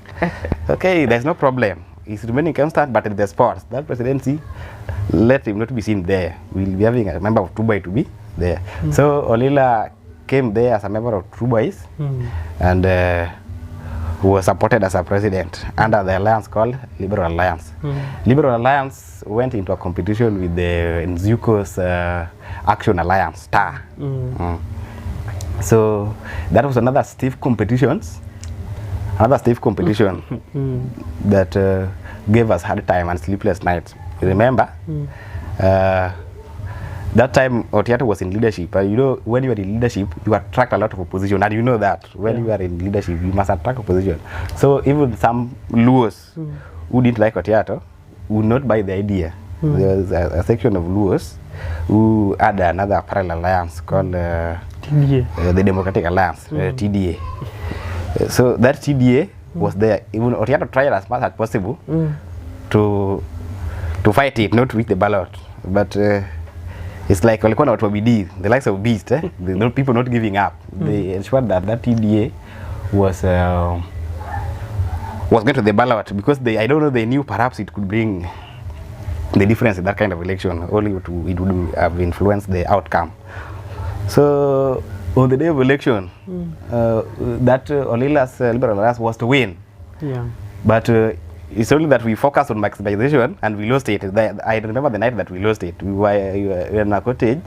[SPEAKER 2] Okay, there's no problem. He's remaining constant, but in the sports, that presidency, let him not be seen there. We'll be having a member of Truba to be there. So Olela came there as a member of Truba and who was supported as a president under the alliance called Liberal Alliance. Liberal Alliance went into a competition with the Nzuko's Action Alliance, STAR. So that was another stiff competition that gave us hard time and sleepless nights. Remember, that time Otiato was in leadership. When you are in leadership, you attract a lot of opposition, and you know that when you are in leadership, you must attract opposition. So even some Luos who didn't like Otiato would not buy the idea. There was a section of Luos who had another parallel alliance called TDA. The Democratic Alliance, TDA. So that TDA was there. Even Otiato tried as much as possible to fight it, not with the ballot, but it's like the likes of Beast, the people not giving up. They ensured that TDA was going to the ballot because I don't know, they knew perhaps it could bring the difference in that kind of election. Only it would have influenced the outcome. So on the day of election, that Olela's Liberal Alliance was to win. But it's only that we focused on maximization and we lost it. I remember the night that we lost it. We were in a cottage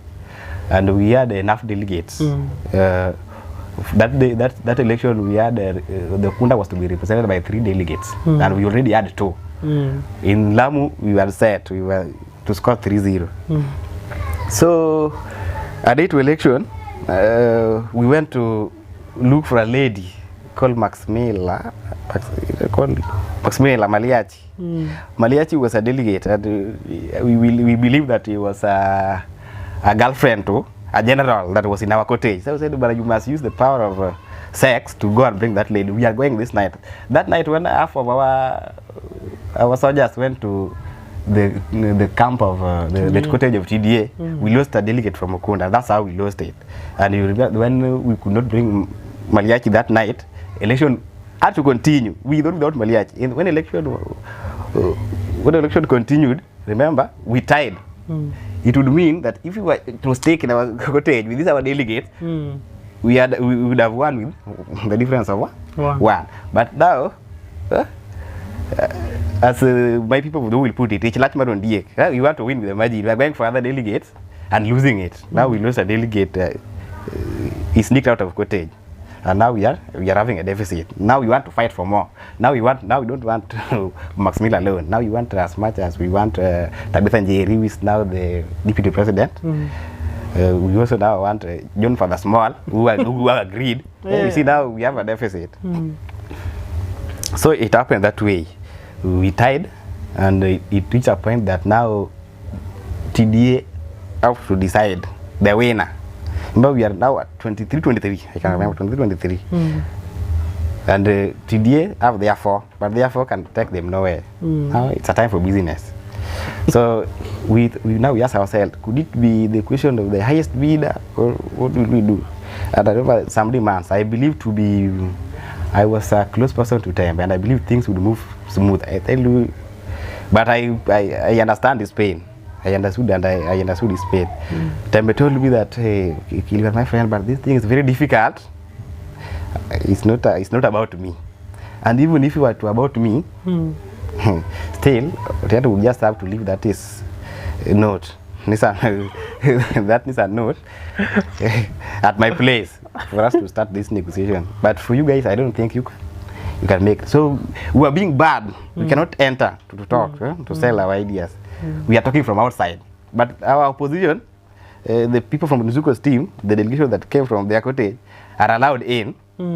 [SPEAKER 2] and we had enough delegates. That day, that election, we had the Kunda was to be represented by 3 delegates, and we already had 2. In Lamu, we were set. We were to score 3-0. So, a day to election, we went to look for a lady called Maximila Maliachi. Maliachi was a delegate, and we believe that he was a girlfriend to a general that was in our cottage. So I said, but you must use the power of sex to go and bring that lady. We are going this night. That night, when half of our soldiers went to the camp of the cottage of TDA, we lost a delegate from Okunda. That's how we lost it. And you remember when we could not bring Maliachi that night, election had to continue. We don't without Maliachi. When election continued, remember, we tied. It would mean that if we were to stake in our cottage with these our delegates, we would have won with the difference of one. But now, as my people will put it, we want to win with the margin. We are going for other delegates and losing it. Now we lose a delegate. He sneaked out of cottage. And now we are having a deficit. Now we want to fight for more. Now we don't want Maximila alone. Now we want as much as we want Tabitha Njeri, who is now the deputy president. We also now want John Father Small, who agreed. You see, now we have a deficit. So it happened that way. We tied, and it reached a point that now TDA have to decide the winner. Remember, we are now at 23-23. I can remember 23-23. And TDA have their 4, but their 4 can take them nowhere. Now it's a time for business. So we ask ourselves, could it be the question of the highest bidder, or what will we do? And I remember some demands. I believe I was a close person to them, and I believe things would move smooth. I tell you, but I understand his pain. I understood his pain. Tembe told me that, hey, you are my friend, but this thing is very difficult. It's not about me. And even if it were about me, still, we would just have to leave that is a note. That is a note at my place for us to start this negotiation. But for you guys, I don't think you can make it. So we are being bad. We cannot enter to talk, to sell our ideas. We are talking from outside. But our opposition, the people from Nzuko's team, the delegation that came from their cottage, are allowed in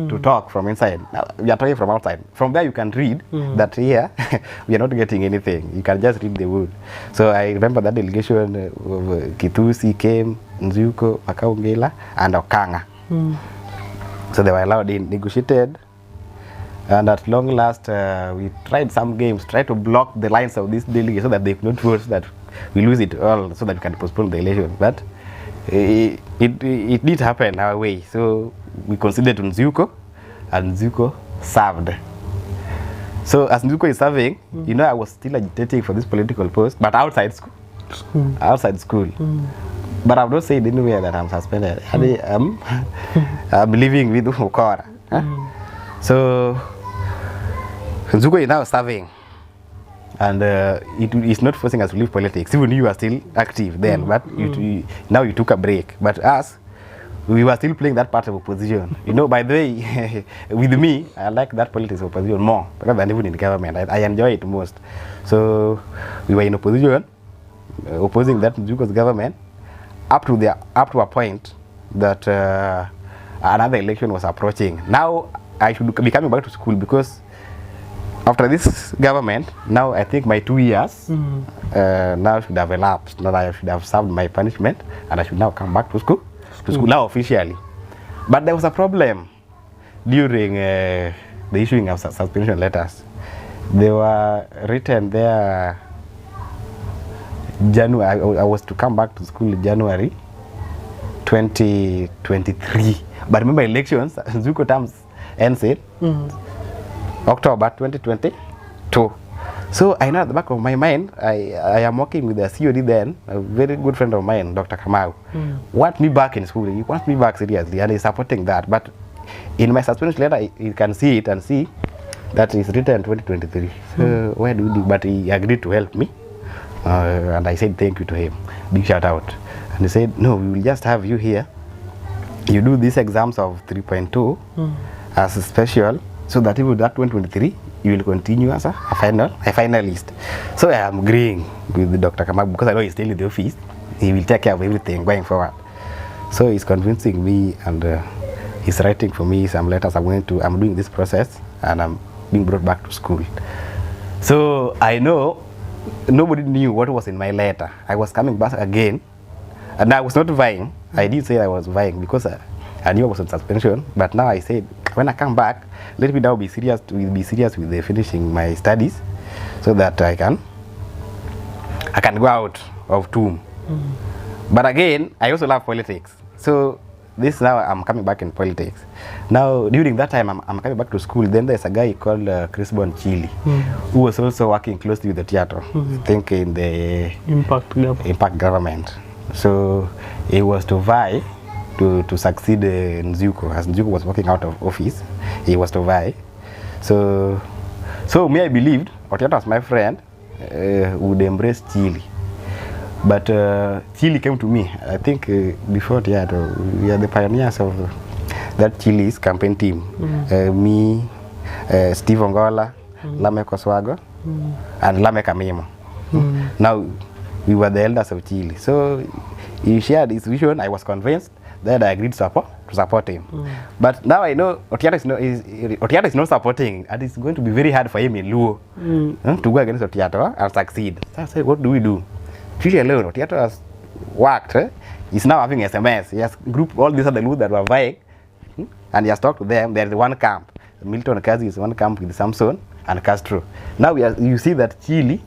[SPEAKER 2] to talk from inside. Now, we are talking from outside. From there, you can read that here we are not getting anything. You can just read the word. So I remember that delegation of Kitusi came, Nzuko, Makaungela, and Okanga. So they were allowed in, negotiated, and at long last, we tried some games, tried to block the lines of this delegation so that they could not vote, so that we lose it all, so that we can postpone the election. But it did happen our way. So we considered Nzuko, and Nzuko served. So as Nzuko is serving, you know, I was still agitating for this political post, but outside school. Outside school. But I've not said anywhere that I'm suspended. I'm living with Ukora. So Nzuko is now serving, and it is not forcing us to leave politics. Even you are still active then, but now you took a break. But us, we were still playing that part of opposition. You know, by the way, with me, I like that politics of opposition more because than even in the government. I enjoy it most. So we were in opposition, opposing that Nzuko's government, up to a point that another election was approaching. Now I should be coming back to school because after this government, now I think my 2 years now should have elapsed. Now I should have served my punishment, and I should now come back to school. Now officially. But there was a problem during the issuing of suspension letters. They were written there January. I was to come back to school in January 2023. But remember elections, Nzuko terms ends in October 2022. So I know at the back of my mind, I am working with the COD then, a very good friend of mine, Dr. Kamau. Want me back in school. He wants me back seriously, and he's supporting that. But in my suspension letter, you can see it and see that it's written 2023. So where do we do? But he agreed to help me, and I said thank you to him. Big shout out. And he said, no, we will just have you here. You do these exams of 3.2 as a special, so that even that 2023, you will continue as a finalist. So I am agreeing with Dr. Kamak because I know he's still in the office. He will take care of everything going forward. So he's convincing me, and he's writing for me some letters. I'm doing this process, and I'm being brought back to school. So I know nobody knew what was in my letter. I was coming back again, and I was not vying. I did say I was vying because I knew I was on suspension. But now I said, when I come back, let me now be serious with finishing my studies, so that I can go out of tomb. But again, I also love politics. So this now I'm coming back in politics. Now during that time I'm coming back to school. Then there's a guy called Crispon Chili, who was also working closely with the theater, I think in the impact government. So he was to vie to succeed Nzuko, as Nzuko was working out of office. He was to vie. So me, I believed Otiato was my friend, would embrace Chili. But Chili came to me. I think before Otiato, we are the pioneers of that Chili's campaign team. Me, Steve Ongola, Lamek Oswago, and Lamek Amimo. Now we were the elders of Chili. So he shared his vision. I was convinced. Then I agreed to support him. But now I know Otiato is not supporting, and it's going to be very hard for him in Luo to go against Otiato and succeed. So I said, what do we do? Chili alone, Otiato has worked. He's now having SMS. He has grouped all these other Luo that were vying, and he has talked to them. There is one camp. Milton Kazi is one camp with Samson and Castro. Now you see that Chili,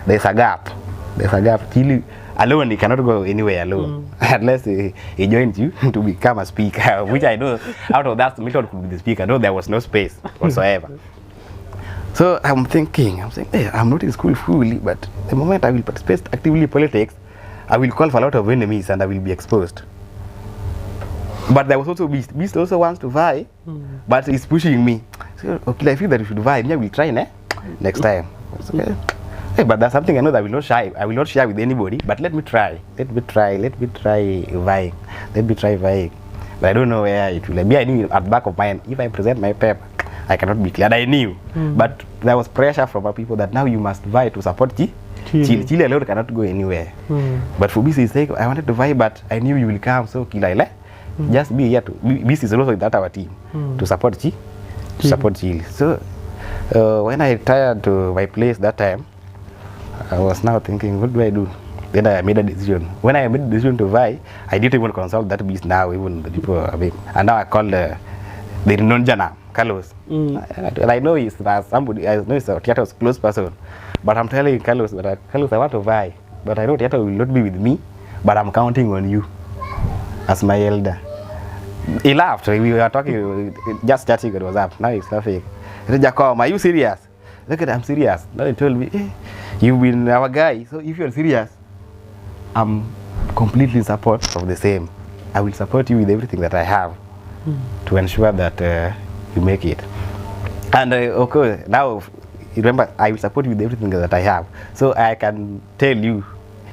[SPEAKER 2] there's a gap. Chili alone, he cannot go anywhere alone unless he joins you to become a speaker, which I know out of that Milton could be the speaker. No, there was no space whatsoever. So I'm saying, hey, I'm not in school fully, but the moment I will participate actively in politics, I will call for a lot of enemies and I will be exposed. But there was also Beast. Beast also wants to vie, but he's pushing me. So, okay, I feel that you should vie. Maybe I will try next time. Okay. Hey, but that's something I know that I will not share with anybody. But let me try vying. But I don't know where it will be. I knew at the back of my mind, if I present my paper, I cannot be cleared. I knew. But there was pressure from our people that now you must vie to support Chili alone cannot go anywhere. But for me, it's like, I wanted to vie, but I knew you will come. So Just be here to be is also that our team to support support Chile. So when I retired to my place that time, I was now thinking, what do I do? Then I made a decision. When I made a decision to buy, I didn't even consult that beast now, even the people, and now I call the non-jana, Carlos. And I know he's somebody, I know he's a theatre's close person, but I'm telling Carlos that Carlos, I want to buy, but I know theatre will not be with me, but I'm counting on you as my elder. He laughed. We were talking, just chatting on WhatsApp. Now he's laughing. He said, Jacob, are you serious? Look at, I'm serious. Now he told me, hey, you've been our guy, so if you're serious, I'm completely in support of the same. I will support you with everything that I have to ensure that you make it. And okay, now remember, I will support you with everything that I have. So I can tell you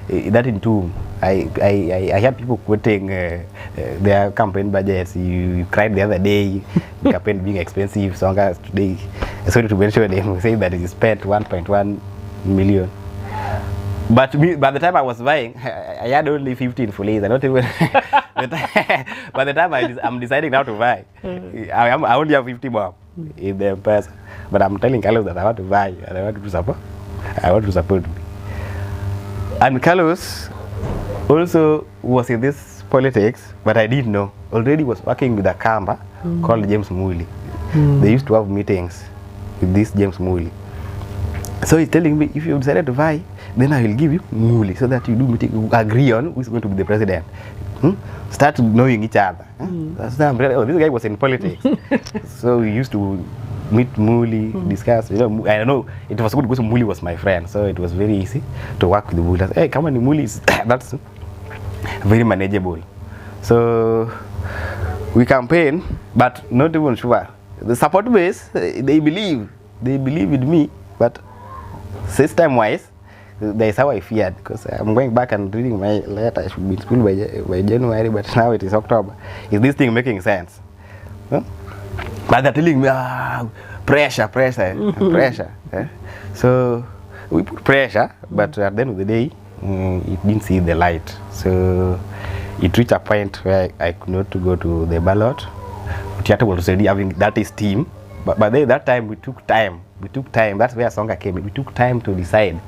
[SPEAKER 2] that in tune. I heard people quoting their campaign budgets. You cried the other day, campaign being expensive. Songas today, sorry to mention them, saying that it spent 1.1 million. But me, by the time I was buying, I had only 15 fillets. I don't even. By the time I'm deciding now to buy, I only have 50 more in the purse. But I'm telling Carlos that I want to buy and I want to support. I want to support me. And Carlos also was in this politics, but I didn't know. Already was working with a Kamba called James Muli. They used to have meetings with this James Muli. So he's telling me, if you decided to buy, then I will give you Muli, so that you do meeting, you agree on who's going to be the president. Start knowing each other. Oh, this guy was in politics. So we used to meet Muli, discuss. You know, I know it was good because Muli was my friend, so it was very easy to work with Muli. Hey, come on, Muli is that's very manageable. So we campaign, but not even sure. The support base, they believe in me, but system-wise, that is how I feared, because I'm going back and reading my letter. I should be in school by January, but now it is October. Is this thing making sense? Huh? But they're telling me, pressure. So we put pressure, but at the end of the day, it didn't see the light. So it reached a point where I could not go to the ballot. Theatre was already having that is team, but by that time we took time. That's where Songa came in. We took time to decide.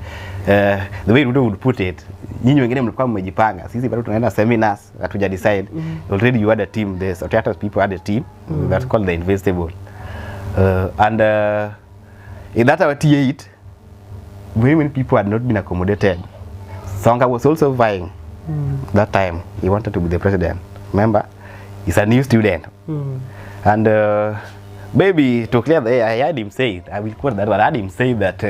[SPEAKER 2] The way Ruto would put it, nyinyi wengine mlikuwa mmejipanga, sisi bado tunaenda seminars, hatuja decide. Already you had a team. The theatre people had a team that's called the Investable. And in that our T8, very many people had not been accommodated. Songa was also vying that time. He wanted to be the president. Remember, he's a new student. And maybe to clear the air, I heard him say it. I will quote that one. I heard him say that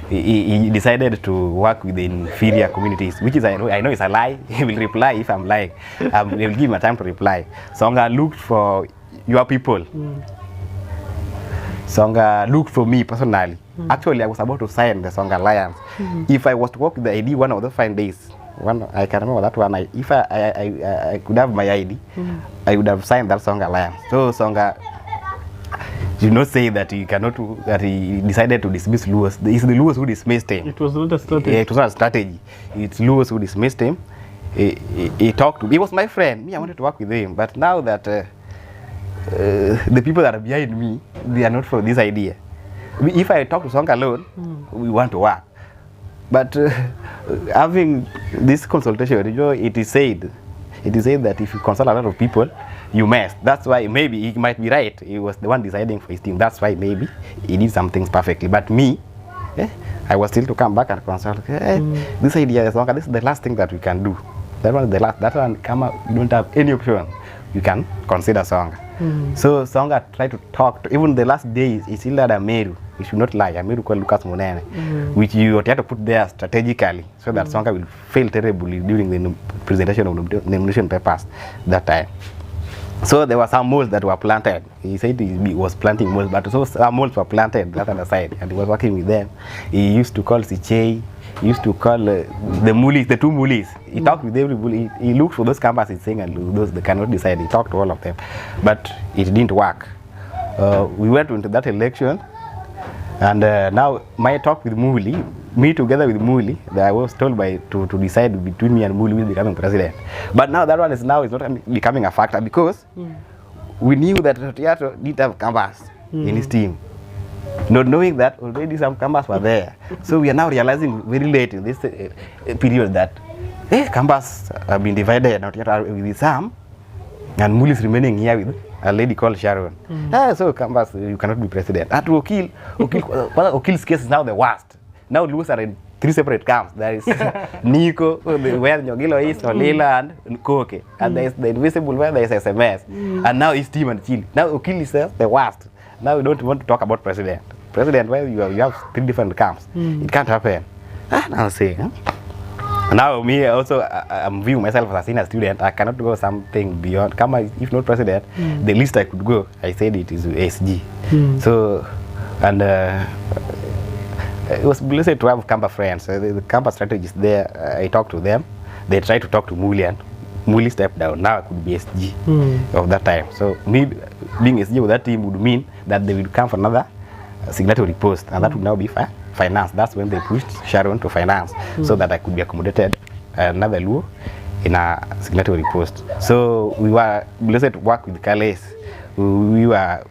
[SPEAKER 2] he decided to work with the inferior communities, which is I know is a lie. He will reply if I'm lying. He will give me time to reply. Songa looked for your people. Songa looked for me personally. Actually, I was about to sign the Songa Alliance. If I was to work with the ID one of the fine days, I can remember that one. If I could have my ID, I would have signed that Songa Alliance. So Songa did not say that he cannot, that he decided to dismiss Luos. It's the Luos who dismissed him.
[SPEAKER 1] It was not a strategy.
[SPEAKER 2] It was not a strategy. It's Luos who dismissed him. He talked to me. He was my friend. Me, I wanted to work with him. But now that the people that are behind me, they are not for this idea. If I talk to Songa alone, we want to work. But having this consultation, you know, it is said that if you consult a lot of people, you mess. That's why maybe he might be right. He was the one deciding for his team. That's why maybe he did some things perfectly. But me, I was still to come back and consult. This idea is this is the last thing that we can do. That one is the last. That one come up. You don't have any option. You can consider Songa. So Songa tried to talk to, even the last days, he still had a Meru. He should not lie. A Meru called Lucas Munene, which you had to put there strategically so that Songa will fail terribly during the presentation of the nomination papers that time. So there were some moles that were planted. He said he was planting moles, but so some moles were planted that other side, and he was working with them. He used to call Sichei, he used to call the mulis, the two mulis. He talked with everybody. He looked for those campuses saying, and those they cannot decide. He talked to all of them, but it didn't work. We went into that election, and now my talk with Muli, me together with Muli, that I was told to decide between me and Muli who is becoming president. But now that one is not becoming a factor because we knew that Rotiato didn't have canvas in his team. Not knowing that already some canvas were there. So we are now realizing very late in this period that canvas have been divided with Sam and Muli is remaining here with a lady called Sharon. So canvas, you cannot be president. At Okil'S case is now the worst. Now Lewis are in 3 separate camps. There is Nico, where Nyogilo is, Olila, and Koke. And there is the invisible where there is SMS. And now it's team and chill. Now Okil'S is the worst. Now we don't want to talk about president. President, where you have 3 different camps. It can't happen. Now say, now me also, I'm viewing myself as a senior student. I cannot go something beyond. If not president, the least I could go, I said it is SG. So, and it was blessed to have campus friends. The campus strategists there, I talked to them. They tried to talk to Muli and Muli stepped down. Now I could be SG of that time. So me being SG of that team would mean that they would come for another signatory post, and that would now be finance. That's when they pushed Sharon to finance so that I could be accommodated another Luo in a signatory post. So we were blessed to work with Kales. We were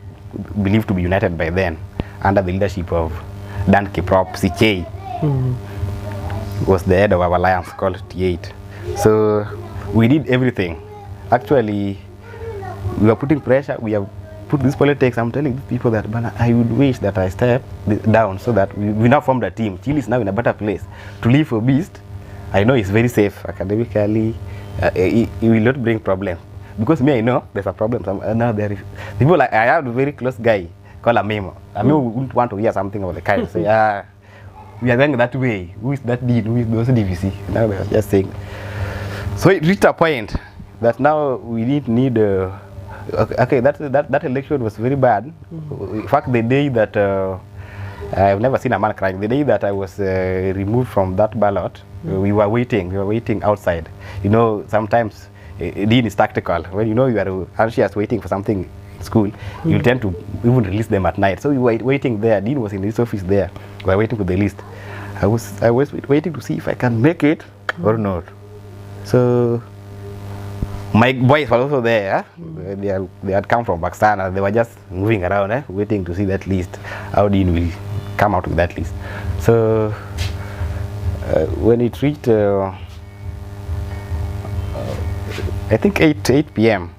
[SPEAKER 2] believed to be united by then under the leadership of Dan Kiprop CK was the head of our alliance called T8. So we did everything. Actually, we were putting pressure. We have put this politics. I'm telling these people that I would wish that I step down so that we now formed a team. Chile is now in a better place. To live for Beast, I know it's very safe academically. It will not bring problems. Because me, I know there's a problem. Now there is people like I have a very close guy called Amemo. Amemo wouldn't want to hear something of the kind. Say, we are going that way. Who is that dean? Who is those DVC? Now they are just saying. So it reached a point that now we need. Okay, that election was very bad. In fact, the day that I've never seen a man crying. The day that I was removed from that ballot, we were waiting outside. You know, sometimes dean is tactical. When you know you are anxious waiting for something in school, you tend to even release them at night. So we were waiting there. Dean was in his office there. We were waiting for the list. I was waiting to see if I can make it or not. So my boys were also there. They had come from Pakistan and they were just moving around, waiting to see that list. How Dean will come out with that list. So when it reached, I think 8 p.m.,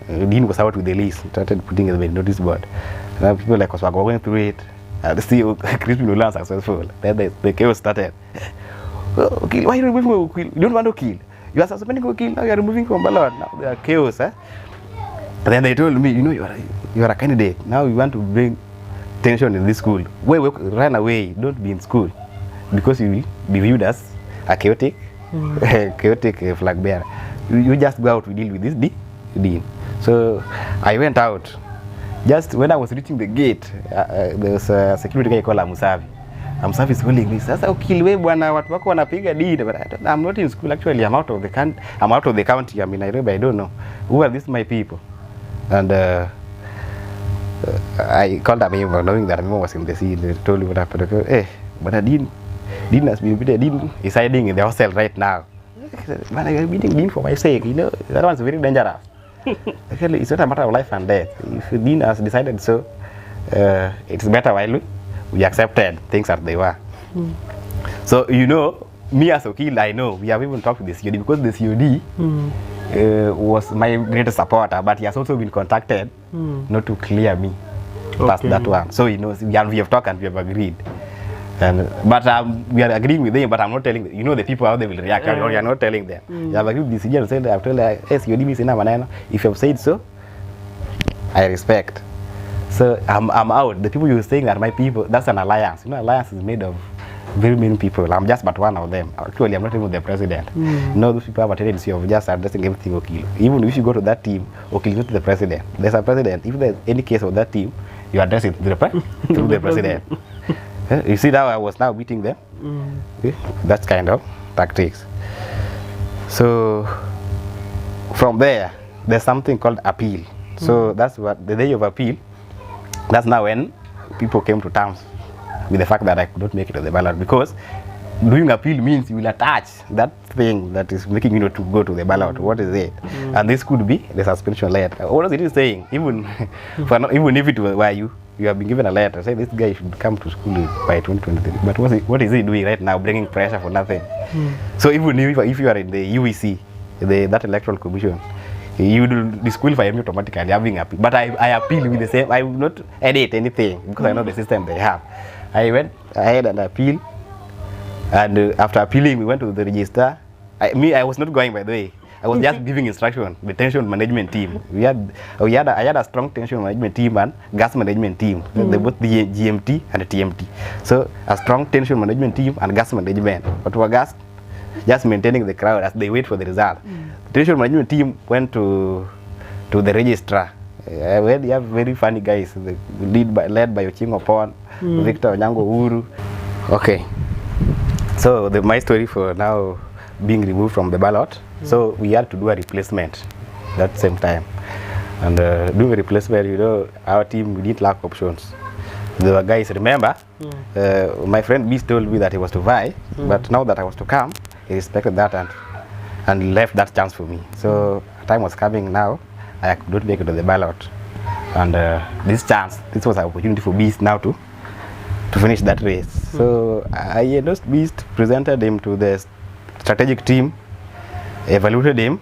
[SPEAKER 2] Dean was out with the list, started putting it in the notice board. Now people like us were going through it. The CEO, Crispin Ola, successful. Then the chaos started. Okil, why are you removing Okil? You don't want Okil. You are suspending Okil, now you are removing from ballot. Now there are chaos. And then they told me, you know, you are a candidate. Now you want to bring tension in this school. Run away. Don't be in school. Because you will be viewed as a chaotic flag bearer. You just go out to deal with this dean. So I went out. Just when I was reaching the gate, there was a security guy called Amusavi. Amusavi is holding me. Sasa Okil, bwana watu wako wanapiga deed. But I'm not in school actually. I'm out of the county. I'm in Nairobi. I don't know. Who are these my people? And I called Amimo, knowing that Amimo was in the scene. They told me what happened. Hey, but Dean has been beaten. Dean is hiding in the hostel right now. Man, I'm beating Dean for my sake. You know, that one's very dangerous. Actually, it's not a matter of life and death. If Dean has decided so, it's better while we accepted things as they were. So, you know, me as Okil, I know, we have even talked to the COD because the COD was my greatest supporter, but he has also been contacted not to clear me past that one. So, you know, we have talked and we have agreed. But we are agreeing with them, but I'm not telling them. You know the people how they will react. You are not telling them. You have agreed with the CG and said, I've told them, yes, you did sina maneno. If you have said so, I respect. So I'm out. The people you're saying are my people. That's an alliance. You know, alliance is made of very many people. I'm just but one of them. Actually, I'm not even the president. You know, those people have a tendency of just addressing everything Okil. Even if you go to that team, Okil is not the president. There's a president. If there's any case of that team, you address it through the president. You see now I was now beating them. That's kind of tactics. So from there's something called appeal. So that's what the day of appeal. That's now when people came to terms with the fact that I could not make it to the ballot, because doing appeal means you will attach that thing that is making you not to go to the ballot. What is it? And this could be the suspension letter. What is it saying? Even even if it were you have been given a letter, say this guy should come to school by 2023. But what is he doing right now? Bringing pressure for nothing. So even if you are in the UEC, that electoral commission, you will disqualify me automatically having appeal. But I appeal with the same. I will not edit anything because I know the system they have. I went ahead and appeal. And after appealing, we went to the register. I was not going, by the way. I was just giving instruction. The tension management team. I had a strong tension management team and gas management team. They both the GMT and the TMT. So a strong tension management team and gas management. But for gas, just maintaining the crowd as they wait for the result. The tension management team went to the registrar. Where they have very funny guys, led by Ochingo Pon, Victor Onyango Uru. Okay. So my story for now being removed from the ballot. So we had to do a replacement that same time. And doing a replacement, you know, our team, we didn't lack options. There were guys, remember, my friend B told me that he was to vie, but now that I was to come, he respected that and left that chance for me. So time was coming now, I could not make it to the ballot. And this was an opportunity for Beast now to finish that race. So I endorsed Beast, presented him to the strategic team, evaluated him,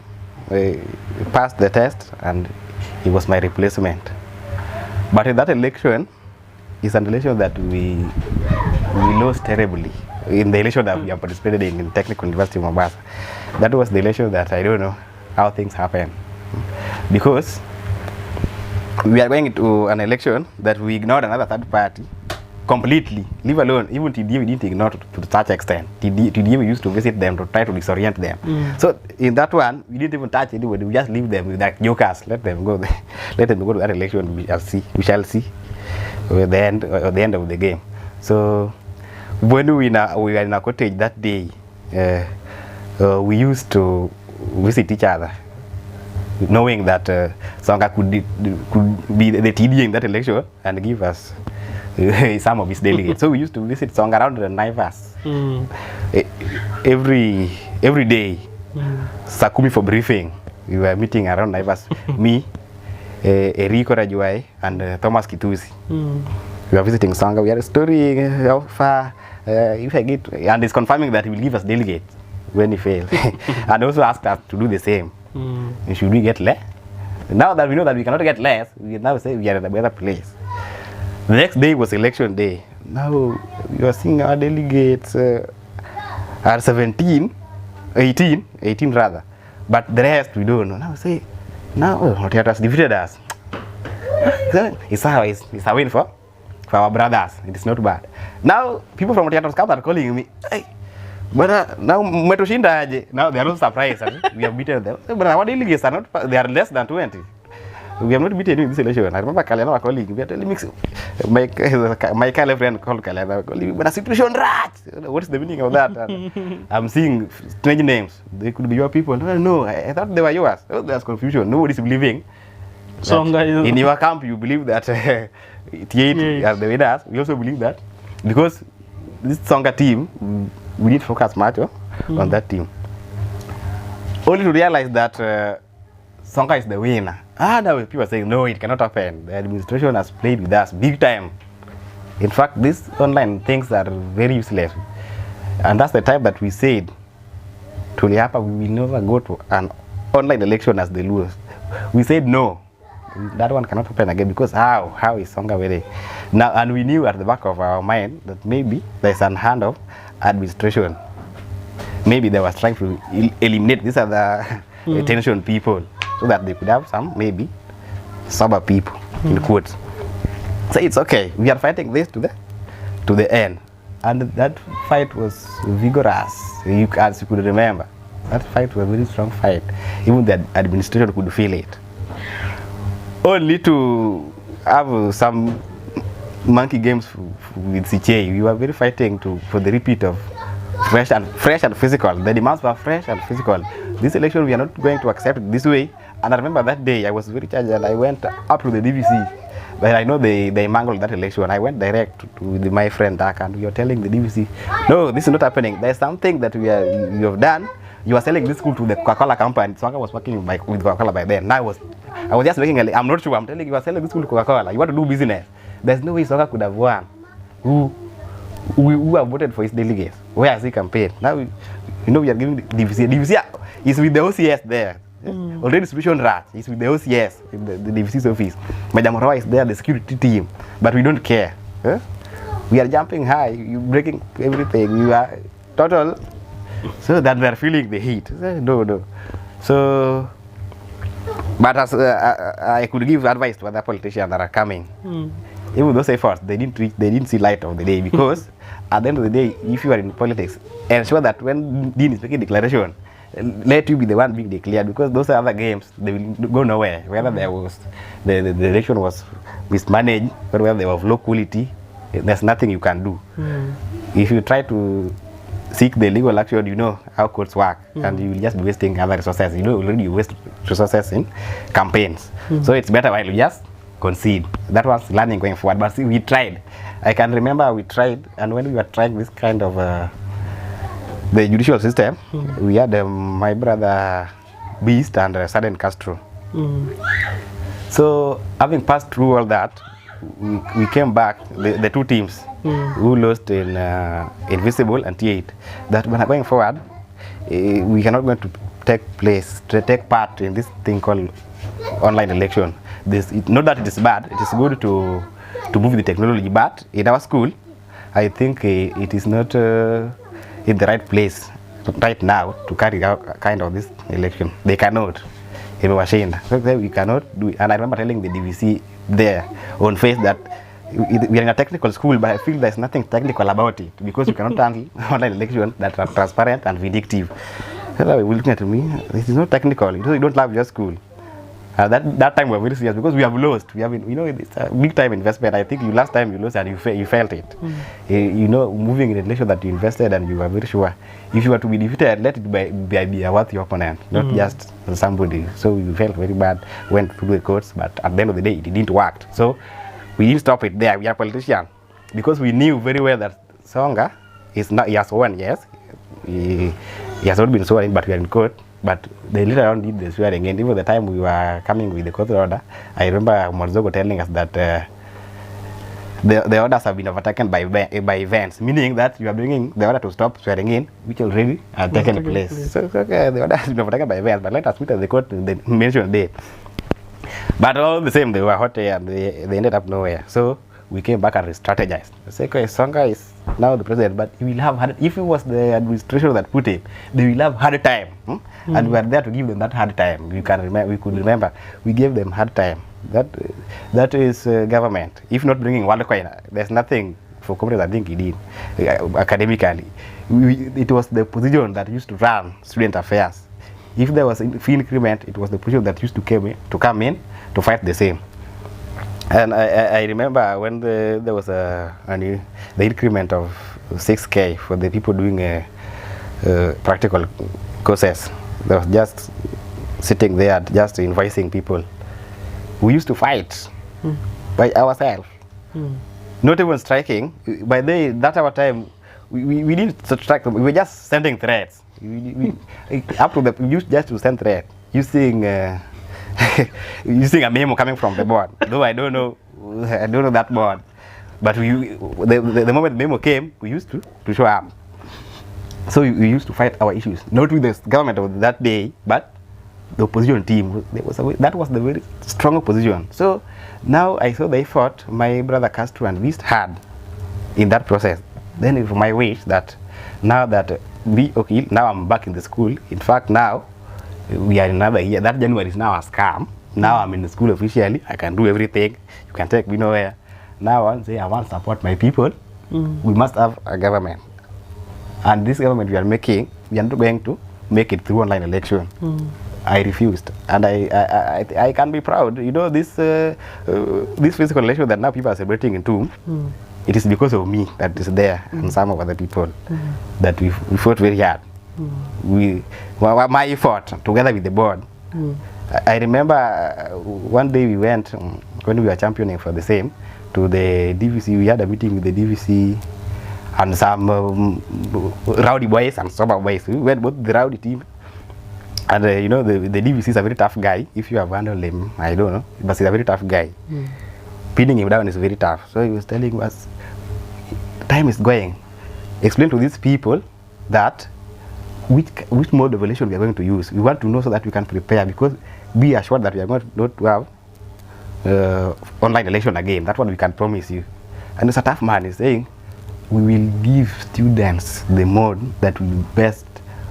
[SPEAKER 2] passed the test, and he was my replacement. But in that election, it's an election that we lost terribly. In the election that we have participated in Technical University of Mombasa, that was the election that I don't know how things happen. Because we are going to an election that we ignored another third party completely, leave alone, even TDA we didn't ignore to such extent. TDA we used to visit them to try to disorient them. So in that one, we didn't even touch anybody, we just leave them with like jokers, let them go let them go to that election, we shall see at the end of the game. So when we were in a cottage that day, we used to visit each other, knowing that Songa could be the TDA in that election and give us some of his delegates. So we used to visit Songa around the Naivas every day. Sakumi for briefing. We were meeting around Naivas. Me, Eriko Rajuai, and Thomas Kitusi. We were visiting Songa. We are storying how far if I get, and he's confirming that he will give us delegates when he fails, and also asked us to do the same. And should we get less? Now that we know that we cannot get less, we now say we are in a better place. The next day was election day. Now we are seeing our delegates are 18 rather. But the rest we don't know. Now say, Otiato has defeated us. It's a win for our brothers. It is not bad. Now people from Otiato's camp are calling me, hey, but now now they are not surprised. We have beaten them. But our delegates are not, they are less than 20. We have not beaten in this election. I remember Kalena calling. We are telling me, my Kale friend called Kalena calling, but a situation rat. What is the meaning of that? I'm seeing strange names. They could be your people. No, I thought they were yours. Oh, there's confusion. Nobody is believing. In your camp, you believe that T8 are the winners. We also believe that because this Songa team, we did focus much on that team. Only to realize that Songa is the winner. Now people are saying, no, it cannot happen. The administration has played with us big time. In fact, these online things are very useless. And that's the time that we said, Tuliapa, we will never go to an online election as the lose. We said no. That one cannot happen again because how is Songa very now? And we knew at the back of our mind that maybe there's an hand of administration. Maybe they were trying to eliminate these other tension people so that they could have some maybe sober people in quotes. So it's okay. We are fighting this to the end, and that fight was vigorous. As you could remember, that fight was a very strong fight. Even the administration could feel it. Only to have some monkey games with CJ. We were very fighting for the repeat of fresh and physical. The demands were fresh and physical. This election we are not going to accept it this way. And I remember that day I was very charged and I went up to the DVC But I know they mangled that election. I went direct to my friend Daka, and we were telling the DVC, no, this is not happening. There's something that you have done. You are selling this school to the Coca-Cola company. Swanga was working with Coca-Cola by then. Now I was just making I'm not sure. I'm telling you are selling this school to Coca-Cola. You want to do business. There's no way Swanga could have won. Who have voted for his delegates? Where has he campaigned? Now, we are giving the DVC. DVC is with the OCS there. Already distribution rat is with the OCS, in the DVC's office. Madam Roy is there, the security team. But we don't care. We are jumping high, you breaking everything. We are total. So that we are feeling the heat. No. So, but as I could give advice to other politicians that are coming. Even those efforts, they didn't see light of the day, because at the end of the day, if you are in politics, ensure that when Dean is making declaration, let you be the one being declared, because those other games, they will go nowhere. Whether there was the election was mismanaged, or whether they were of low quality, there's nothing you can do. If you try to seek the legal action, you know how courts work, and you will just be wasting other resources. You know, already you waste resources in campaigns. So it's better while you just concede. That was learning going forward. But see, we tried. I can remember we tried, and when we were trying this kind of the judicial system, we had my brother Beast and Sudden Castro. So having passed through all that, we came back, the two teams who lost in Invisible and T8, that when going forward, we cannot going to take part in this thing called online election. Not that it is bad, it is good to move the technology, but in our school, I think it is not in the right place right now to carry out kind of this election. They cannot. We cannot do it. And I remember telling the DVC there on face that we are in a technical school, but I feel there's nothing technical about it, because you cannot handle online elections that are transparent and vindictive. So we looking at me, this is not technical. You don't love your school. That time we were very serious, because we have lost. We have been, it's a big time investment. I think last time you lost and you felt it. Moving in a relation that you invested and you were very sure. If you were to be defeated, let it be a worthy opponent, not just somebody. So we felt very bad, went through the courts, but at the end of the day, it didn't work. So we didn't stop it there. We are politicians, because we knew very well that Songa is not, he has won, yes. He has not been sworn in, but we are in court. But they later on did the swearing, and even the time we were coming with the court order, I remember Morzogo telling us that the orders have been overtaken by events, meaning that you are bringing the order to stop swearing in, which already had taken place. So okay, the order has been overtaken by events, but let us meet at the court the mentioned date. But all the same, they were hot and they ended up nowhere. So we came back and strategized. The second Songa is now the president, but he will have hard, if it was the administration that put him, they will have hard time. And we are there to give them that hard time. We could remember, we gave them hard time. That is government. If not bringing WorldCoin, there's nothing for comrades I think he did academically. It was the position that used to run student affairs. If there was fee increment, it was the position that used to come in to fight the same. And I remember when there was the increment of 6K for the people doing practical courses. There was just sitting there, just invoicing people. We used to fight by ourselves, not even striking. By that our time, we didn't strike them. We were just sending threats. We used just to send threats using using a memo coming from the board. Though I don't know that board, but the moment the memo came, we used to show up. So we used to fight our issues, not with the government of that day, but the opposition team. That was the very strong opposition. So now I saw the effort my brother Castro and Beast had in that process. Then it was my wish that now that now I'm back in the school. In fact, now we are in another year. That January is now a scam. Now I'm in the school officially. I can do everything. You can take me nowhere. Now I want to support my people. We must have a government. And this government we are making, we are not going to make it through online election. I refused, and I can be proud. This physical election that now people are celebrating in Toom, it is because of me that is there, and some of other people that we fought very hard. My effort together with the board I remember one day we went when we were championing for the same to the DVC. We had a meeting with the DVC and some rowdy boys and sober boys. We went both the rowdy team and you know the DVC is a very tough guy. If you have handled him, I don't know, but he's a very tough guy. Pinning him down is very tough. So he was telling us, time is going. Explain to these people that which mode of election we are going to use. We want to know so that we can prepare, because be assured that we are going not to have online election again. That's what we can promise you. And it's a tough man. He's saying we will give students the mode that will best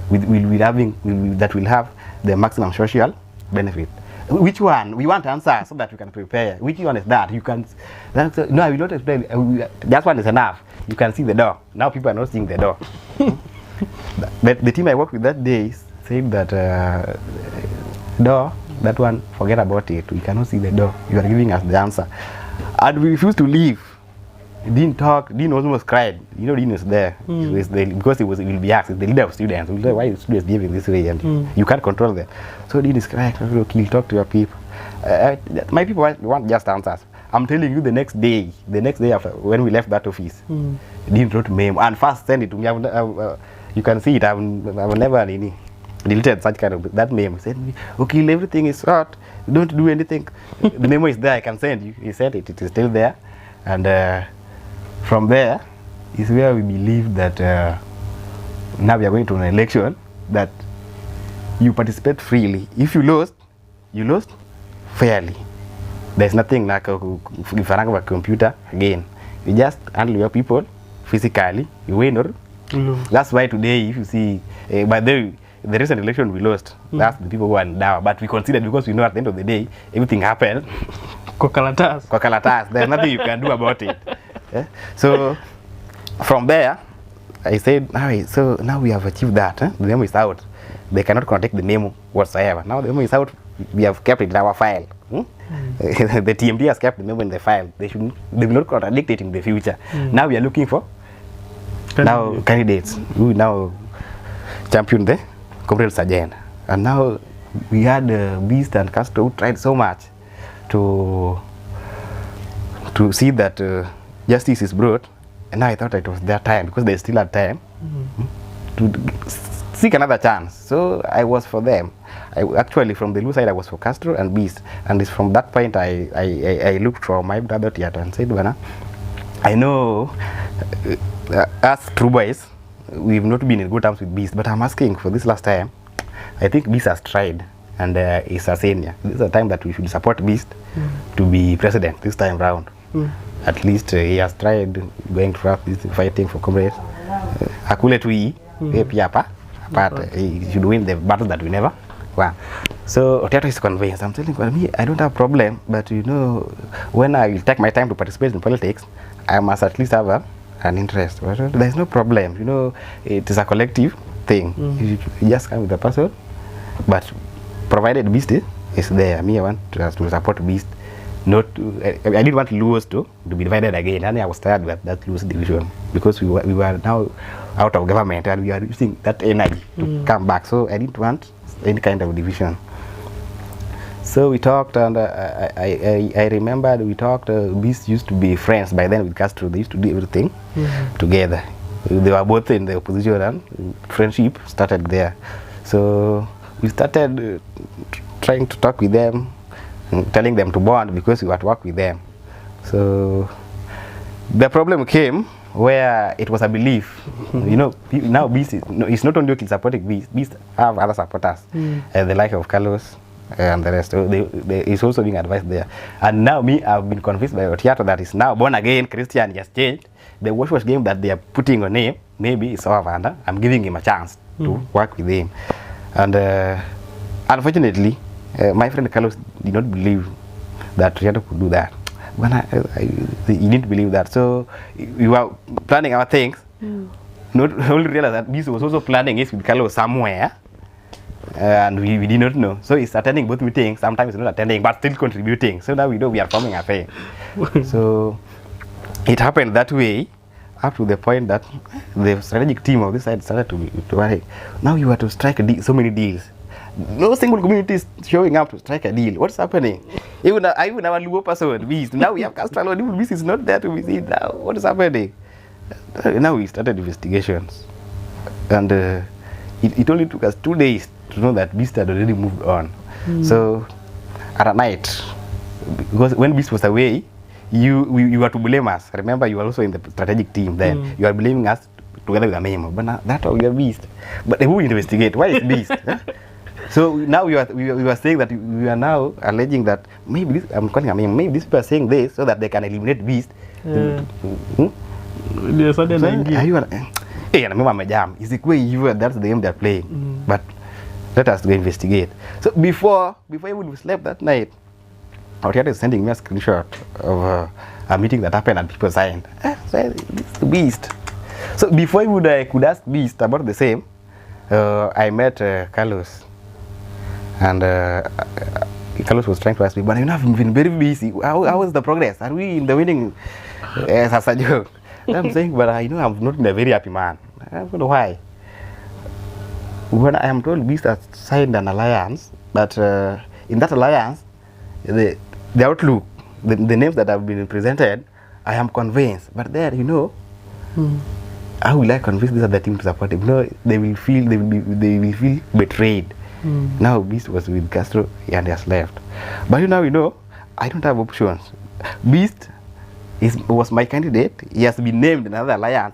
[SPEAKER 2] that will have the maximum social benefit. Which one? We want answers so that we can prepare. Which one is that? You can. No, I will not explain. That one is enough. You can see the door. Now people are not seeing the door. But the team I worked with that day said that door, that one, forget about it. We cannot see the door. You are giving us the answer. And we refused to leave. Dean talked. Dean almost cried. You know, Dean is there. Because he will be asked, the leader of students. We'll say, why are students behaving this way? And you can't control them. So Dean is crying. He'll talk to your people. My people want just answers. I'm telling you, the next day after when we left that office, Dean wrote memo and first send it to me. You can see it. I've never deleted such kind of that memo. Said me, okay, everything is short. Don't do anything. The memo is there. I can send you. He said it. It is still there, and from there is where we believe that now we are going to an election that you participate freely. If you lost fairly. There's nothing like a computer again. You just handle your people physically. You win or that's why today, if you see, but the recent election we lost. That's the people who are down. But we considered, because we know at the end of the day everything happened. Kokalatas. There's nothing you can do about it. Yeah? So from there, I said, alright, so now we have achieved that. The memo is out. They cannot contact the memo whatsoever. Now the memo is out. We have kept it in our file. The TMD has kept the memo in the file. They will not contradict it in the future. Now we are looking for candidates who now champion the Comrades agenda. And now we had Beast and Castro who tried so much to see that justice is brought. And now I thought it was their time, because they still had time to seek another chance. So I was for them. Actually, from the Lu side, I was for Castro and Beast. And it's from that point I looked for my brother theater and said, Bana, I know us true boys, we've not been in good terms with Beast, but I'm asking for this last time. I think Beast has tried, and is a senior. This is a time that we should support Beast to be president this time round. At least he has tried going through this fighting for comrades. Akule tui, but he should win the battle that we never won. So Otiato is convinced. I'm telling me, I don't have a problem, but you know, when I will take my time to participate in politics, I must at least have an interest. There's no problem, you know, it is a collective thing. You just come with the person, but provided Beast is there. Me, I want to support Beast. Not I didn't want Luos to be divided again, and I was tired with that Luos division, because we were now out of government and we are using that energy to come back. So I didn't want any kind of division. So we talked, and I remembered we talked. Beast used to be friends by then with Castro. They used to do everything together. They were both in the opposition, and friendship started there. So we started trying to talk with them, telling them to bond, because we were to work with them. So the problem came where it was a belief. You know, now Beast it's not only Okil supporting Beast. Beast have other supporters, the like of Carlos and the rest. So he's also being advised there. And now me, I've been convinced by Otiato that is now born again Christian. He has changed. The wash game that they are putting on him, maybe it's over, and I'm giving him a chance to work with him. And unfortunately, my friend Carlos did not believe that Otiato could do that. When he didn't believe that. So we were planning our things. Not only realize that Beast was also planning it with Carlos somewhere, and we did not know. So he's attending both meetings. Sometimes he's not attending, but still contributing. So now we know we are forming a thing. So it happened that way, up to the point that the strategic team of this side started to worry. Now you have to strike so many deals. No single community is showing up to strike a deal. What's happening? Even our Luo person, Beast. Now we have Castrol, even Beast is not there to be seen now. What is happening? Now we started investigations. And it only took us 2 days to know that Beast had already moved on. So at night, because when Beast was away, you were to blame us. Remember, you were also in the strategic team then. You are blaming us together with Amemo. But now, that's how we are Beast. But who investigate? Why is Beast? So now we are saying that we are now alleging that maybe this, I'm calling Amemo, maybe these people are saying this so that they can eliminate Beast.
[SPEAKER 1] There's sudden idea.
[SPEAKER 2] Hey, and I'm a jam. Is it way that's the game they're playing? But let us go investigate. So before even we slept that night, our is sending me a screenshot of a meeting that happened and people signed. It's the Beast. So before I could ask Beast about the same, I met Carlos. And Carlos was trying to ask me, but I've been very busy. How is the progress? Are we in the winning? As a joke. I'm saying, but I'm not a very happy man. I don't know why. When I am told Beast has signed an alliance, but in that alliance, the outlook, the names that have been presented, I am convinced. But there, how will I convince this other team to support him? No, they will feel betrayed. Now Beast was with Castro and he has left. But I don't have options. Beast was my candidate. He has been named another alliance,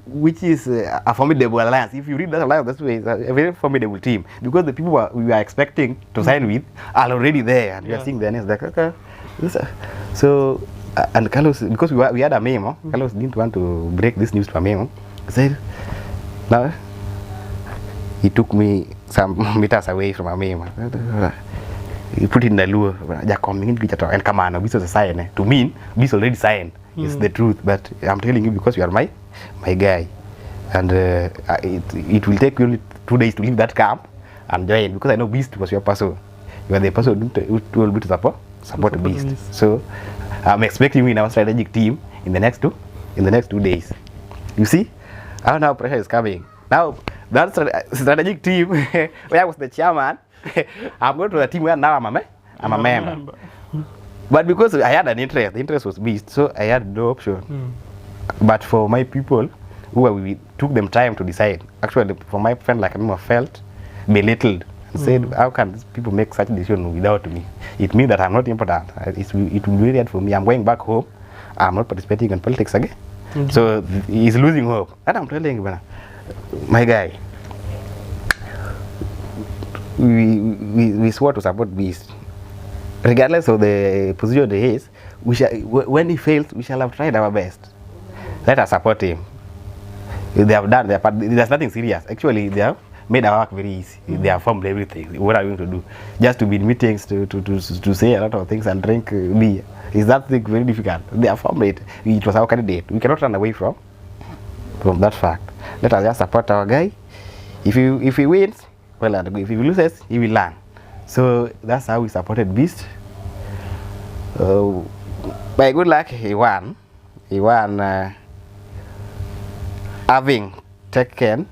[SPEAKER 2] which is a formidable alliance. If you read that alliance, that's way, it's a very formidable team because the people we were expecting to sign with are already there, and we are seeing their names. Like, okay, so and Carlos, because we had a memo, Carlos didn't want to break this news to a memo. He said, now he took me some meters away from a memo. He put it in the lure, and come on, Beast was a sign. To me, Beast already signed. It's the truth, but I'm telling you because you are my guy. And it will take you only 2 days to leave that camp and join, because I know Beast was your person. You are the person who will be to support Beast. So I'm expecting you in our strategic team in the next 2 days. You see how now pressure is coming. Now that strategic team where I was the chairman, I'm going to the team where now I'm a member. But because I had an interest, the interest was Beast, so I had no option. But for my people, we took them time to decide. Actually, for my friend like I felt belittled and said, how can these people make such a decision without me? It means that I'm not important. It will be really hard for me. I'm going back home. I'm not participating in politics again. So he's losing hope. And I'm telling you, my guy, we swore to support Beast. Regardless of the position he is, when he fails, we shall have tried our best. Let us support him. They have done their part. There's nothing serious. Actually, they have made our work very easy. They have formed everything. What are we going to do? Just to be in meetings, to say a lot of things and drink beer. Is that thing very difficult? They have formed it. It was our candidate. We cannot run away from that fact. Let us just support our guy. If he wins, well, and if he loses, he will learn. So that's how we supported Beast. By good luck, he won. He won, having taken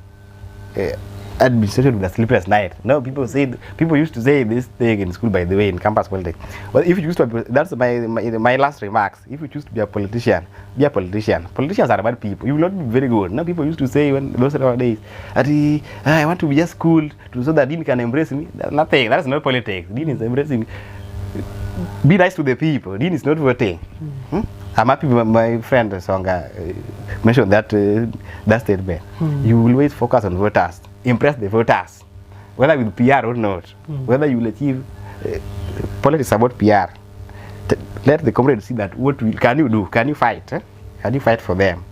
[SPEAKER 2] administration with a sleepless night. No, people used to say this thing in school, by the way, in campus politics. But if you choose to, that's my last remarks. If you choose to be a politician, be a politician. Politicians are bad people. You will not be very good. Now people used to say when those are our days, I want to be just schooled so that Dean can embrace me. That's nothing. That's not politics. Dean is embracing. Be nice to the people. Dean is not voting. I'm happy my friend Songa mentioned that statement. You will always focus on voters. Impress the voters, whether with PR or not, whether you will achieve politics about PR. Let the comrades see that can you do? Can you fight? Can you fight for them?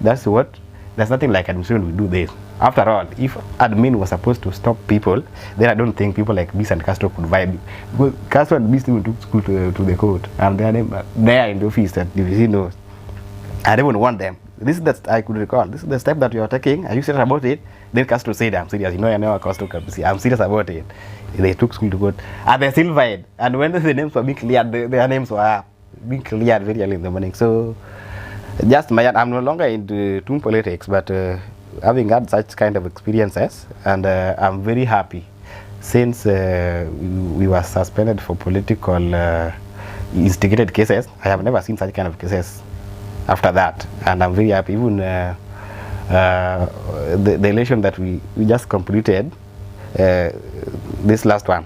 [SPEAKER 2] That's what. There's nothing like administration will do this. After all, if admin was supposed to stop people, then I don't think people like Beast and Castro could vibe. Because Castro and Beast even took school to the court, and they are in the office that he knows. I don't want them. This is that I could recall. This is the step that you are taking. Are you serious about it? Then Castro said, I'm serious. I know Castro can see. I'm serious about it. They took school to court. And they still fight. And when the names were being cleared, their names were being cleared very early in the morning. So, I'm no longer into tomb politics, but having had such kind of experiences, and I'm very happy since we were suspended for political instigated cases, I have never seen such kind of cases after that, and I'm very happy. Even the election that we just completed, this last one,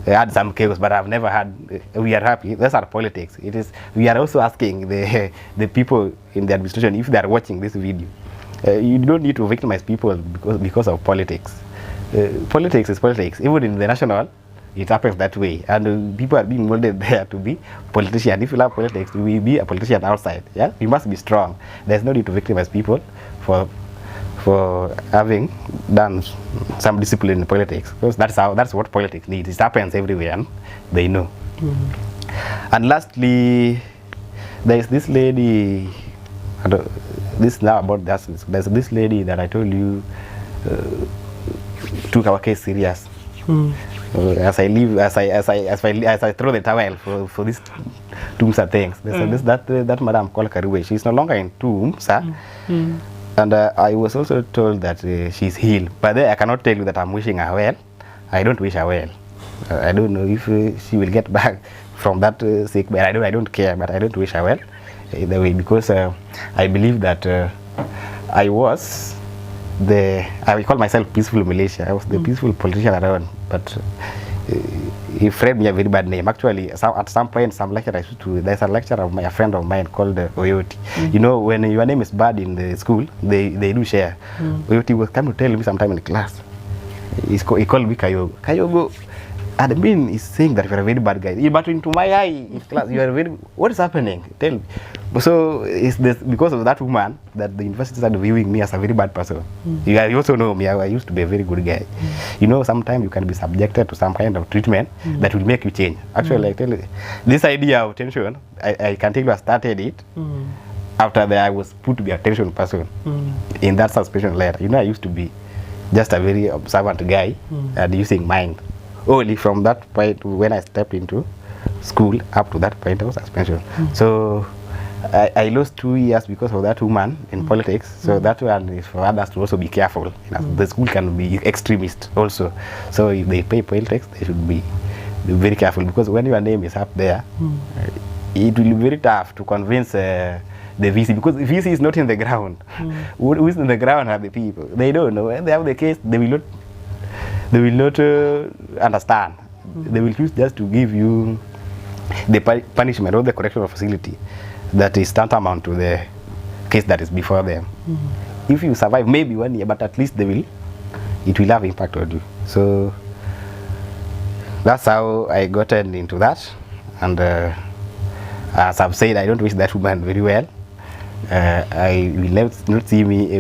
[SPEAKER 2] had some chaos, but I've never had. We are happy. That's our politics. It is. We are also asking the people in the administration if they are watching this video. You don't need to victimize people because of politics. Politics is politics. Even in the national, it happens that way, and people are being molded there to be politicians. If you love politics, you will be a politician outside. Yeah, you must be strong. There's no need to victimize people for having done some discipline in politics, because that's what politics needs. It happens everywhere, and they know. And lastly, there is this lady. This now about that. There's this lady that I told you took our case serious. As I throw the towel for these tombs and things. There's that madam called Karue. She's no longer in tombs, and I was also told that she's healed. But then I cannot tell you that I'm wishing her well. I don't wish her well. I don't know if she will get back from that sick bed. I don't care, but I don't wish her well either way, because I believe that I will call myself peaceful militia. I was the peaceful politician around, but he framed me a very bad name. Actually, at some point, some lecturer there's a lecturer of a friend of mine called Oyoti. You know, when your name is bad in the school, they do share. Oyoti was come to tell me sometime in class. He called me Kayogo. Kayogo, admin is saying that you're a very bad guy. But into my eye, in class, you are very. What is happening? Tell me. So it's because of that woman that the university started viewing me as a very bad person. You also know me. I used to be a very good guy. You know, sometimes you can be subjected to some kind of treatment that will make you change. Actually, I tell you, this idea of tension, I can tell you I started it after that I was put to be a tension person in that suspension letter. You know, I used to be just a very observant guy and using mind. Only from that point when I stepped into school up to that point of suspension. So I lost 2 years because of that woman in politics. So that one is for others to also be careful. You know, the school can be extremist also. So if they pay politics, they should be very careful, because when your name is up there, it will be very tough to convince the VC, because the VC is not in the ground. Who is in the ground are the people. They don't know. When they have the case, they will not understand. They will choose just to give you the punishment or the correctional facility that is tantamount to the case that is before them. If you survive maybe 1 year, but at least it will have impact on you. So that's how I got into that. And as I've said, I don't wish that woman very well. I will not see me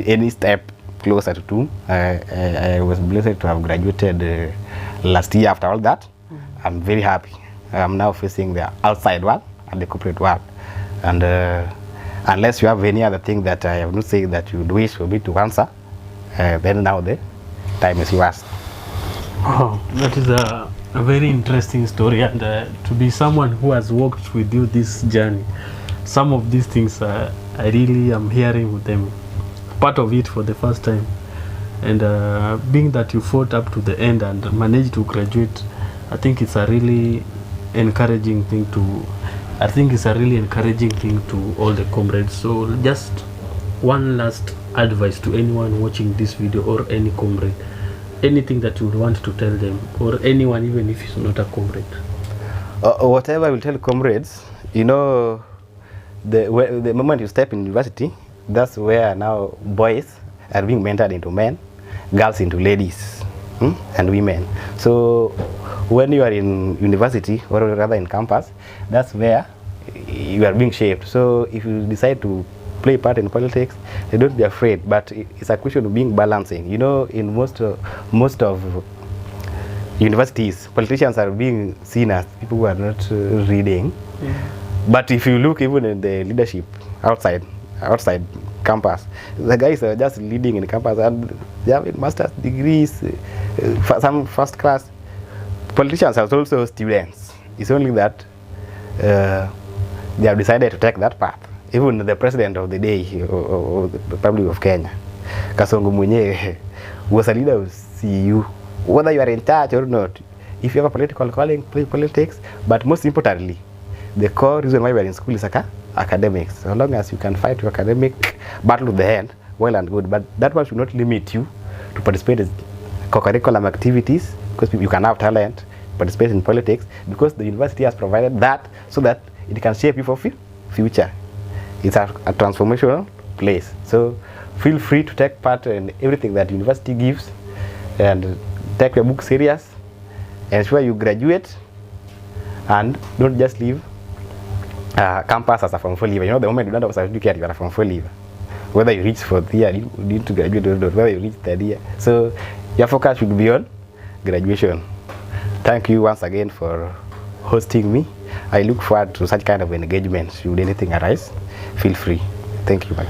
[SPEAKER 2] any step closer to tomb. I was blessed to have graduated last year. After all that, I'm very happy. I'm now facing the outside world and the corporate world. And unless you have any other thing that I have not said that you would wish for me to answer, then now the time is yours.
[SPEAKER 1] Wow, that is a very interesting story, and to be someone who has walked with you this journey, some of these things I really am hearing them, part of it for the first time, and being that you fought up to the end and managed to graduate, I think it's a really encouraging thing to. I think it's a really encouraging thing to all the comrades. So just one last advice to anyone watching this video, or any comrade, anything that you would want to tell them, or anyone even if it's not a comrade.
[SPEAKER 2] Whatever I will tell comrades, you know, the moment you step in university, that's where now boys are being mentored into men, girls into ladies, and women. So when you are in university, or rather in campus, that's where you are being shaped. So if you decide to play part in politics, don't be afraid, but it's a question of being balancing. You know, in most of universities, politicians are being seen as people who are not reading. But if you look even in the leadership outside campus, the guys are just leading in campus, and they have master's degrees, some first class. Politicians are also students. It's only that they have decided to take that path. Even the president of the day of the Republic of Kenya, Kasongo Mwenye, was a leader of CU. whether you are in charge or not, if you have a political calling, play politics, but most importantly, the core reason why we are in school is academics. So long as you can fight your academic battle to the end, well and good, but that one should not limit you to participate in co-curriculum activities, because you can have talent, participate in politics, because the university has provided that so that it can shape you for future. It's a transformational place. So feel free to take part in everything that university gives, and take your book serious, ensure you graduate, and don't just leave campus as a Form 4 leaver. You know, the moment you don't have a certificate, you are a Form 4 leaver. Whether you reach 4th year, you need to graduate or not, whether you reach 3rd year. So your focus should be on graduation. Thank you once again for hosting me. I look forward to such kind of engagement. Should anything arise, feel free. Thank you, Mike.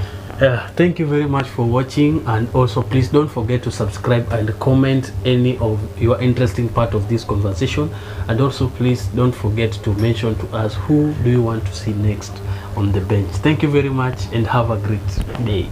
[SPEAKER 1] Thank you very much for watching, and also please don't forget to subscribe and comment any of your interesting part of this conversation, and also please don't forget to mention to us who do you want to see next on the bench. Thank you very much and have a great day.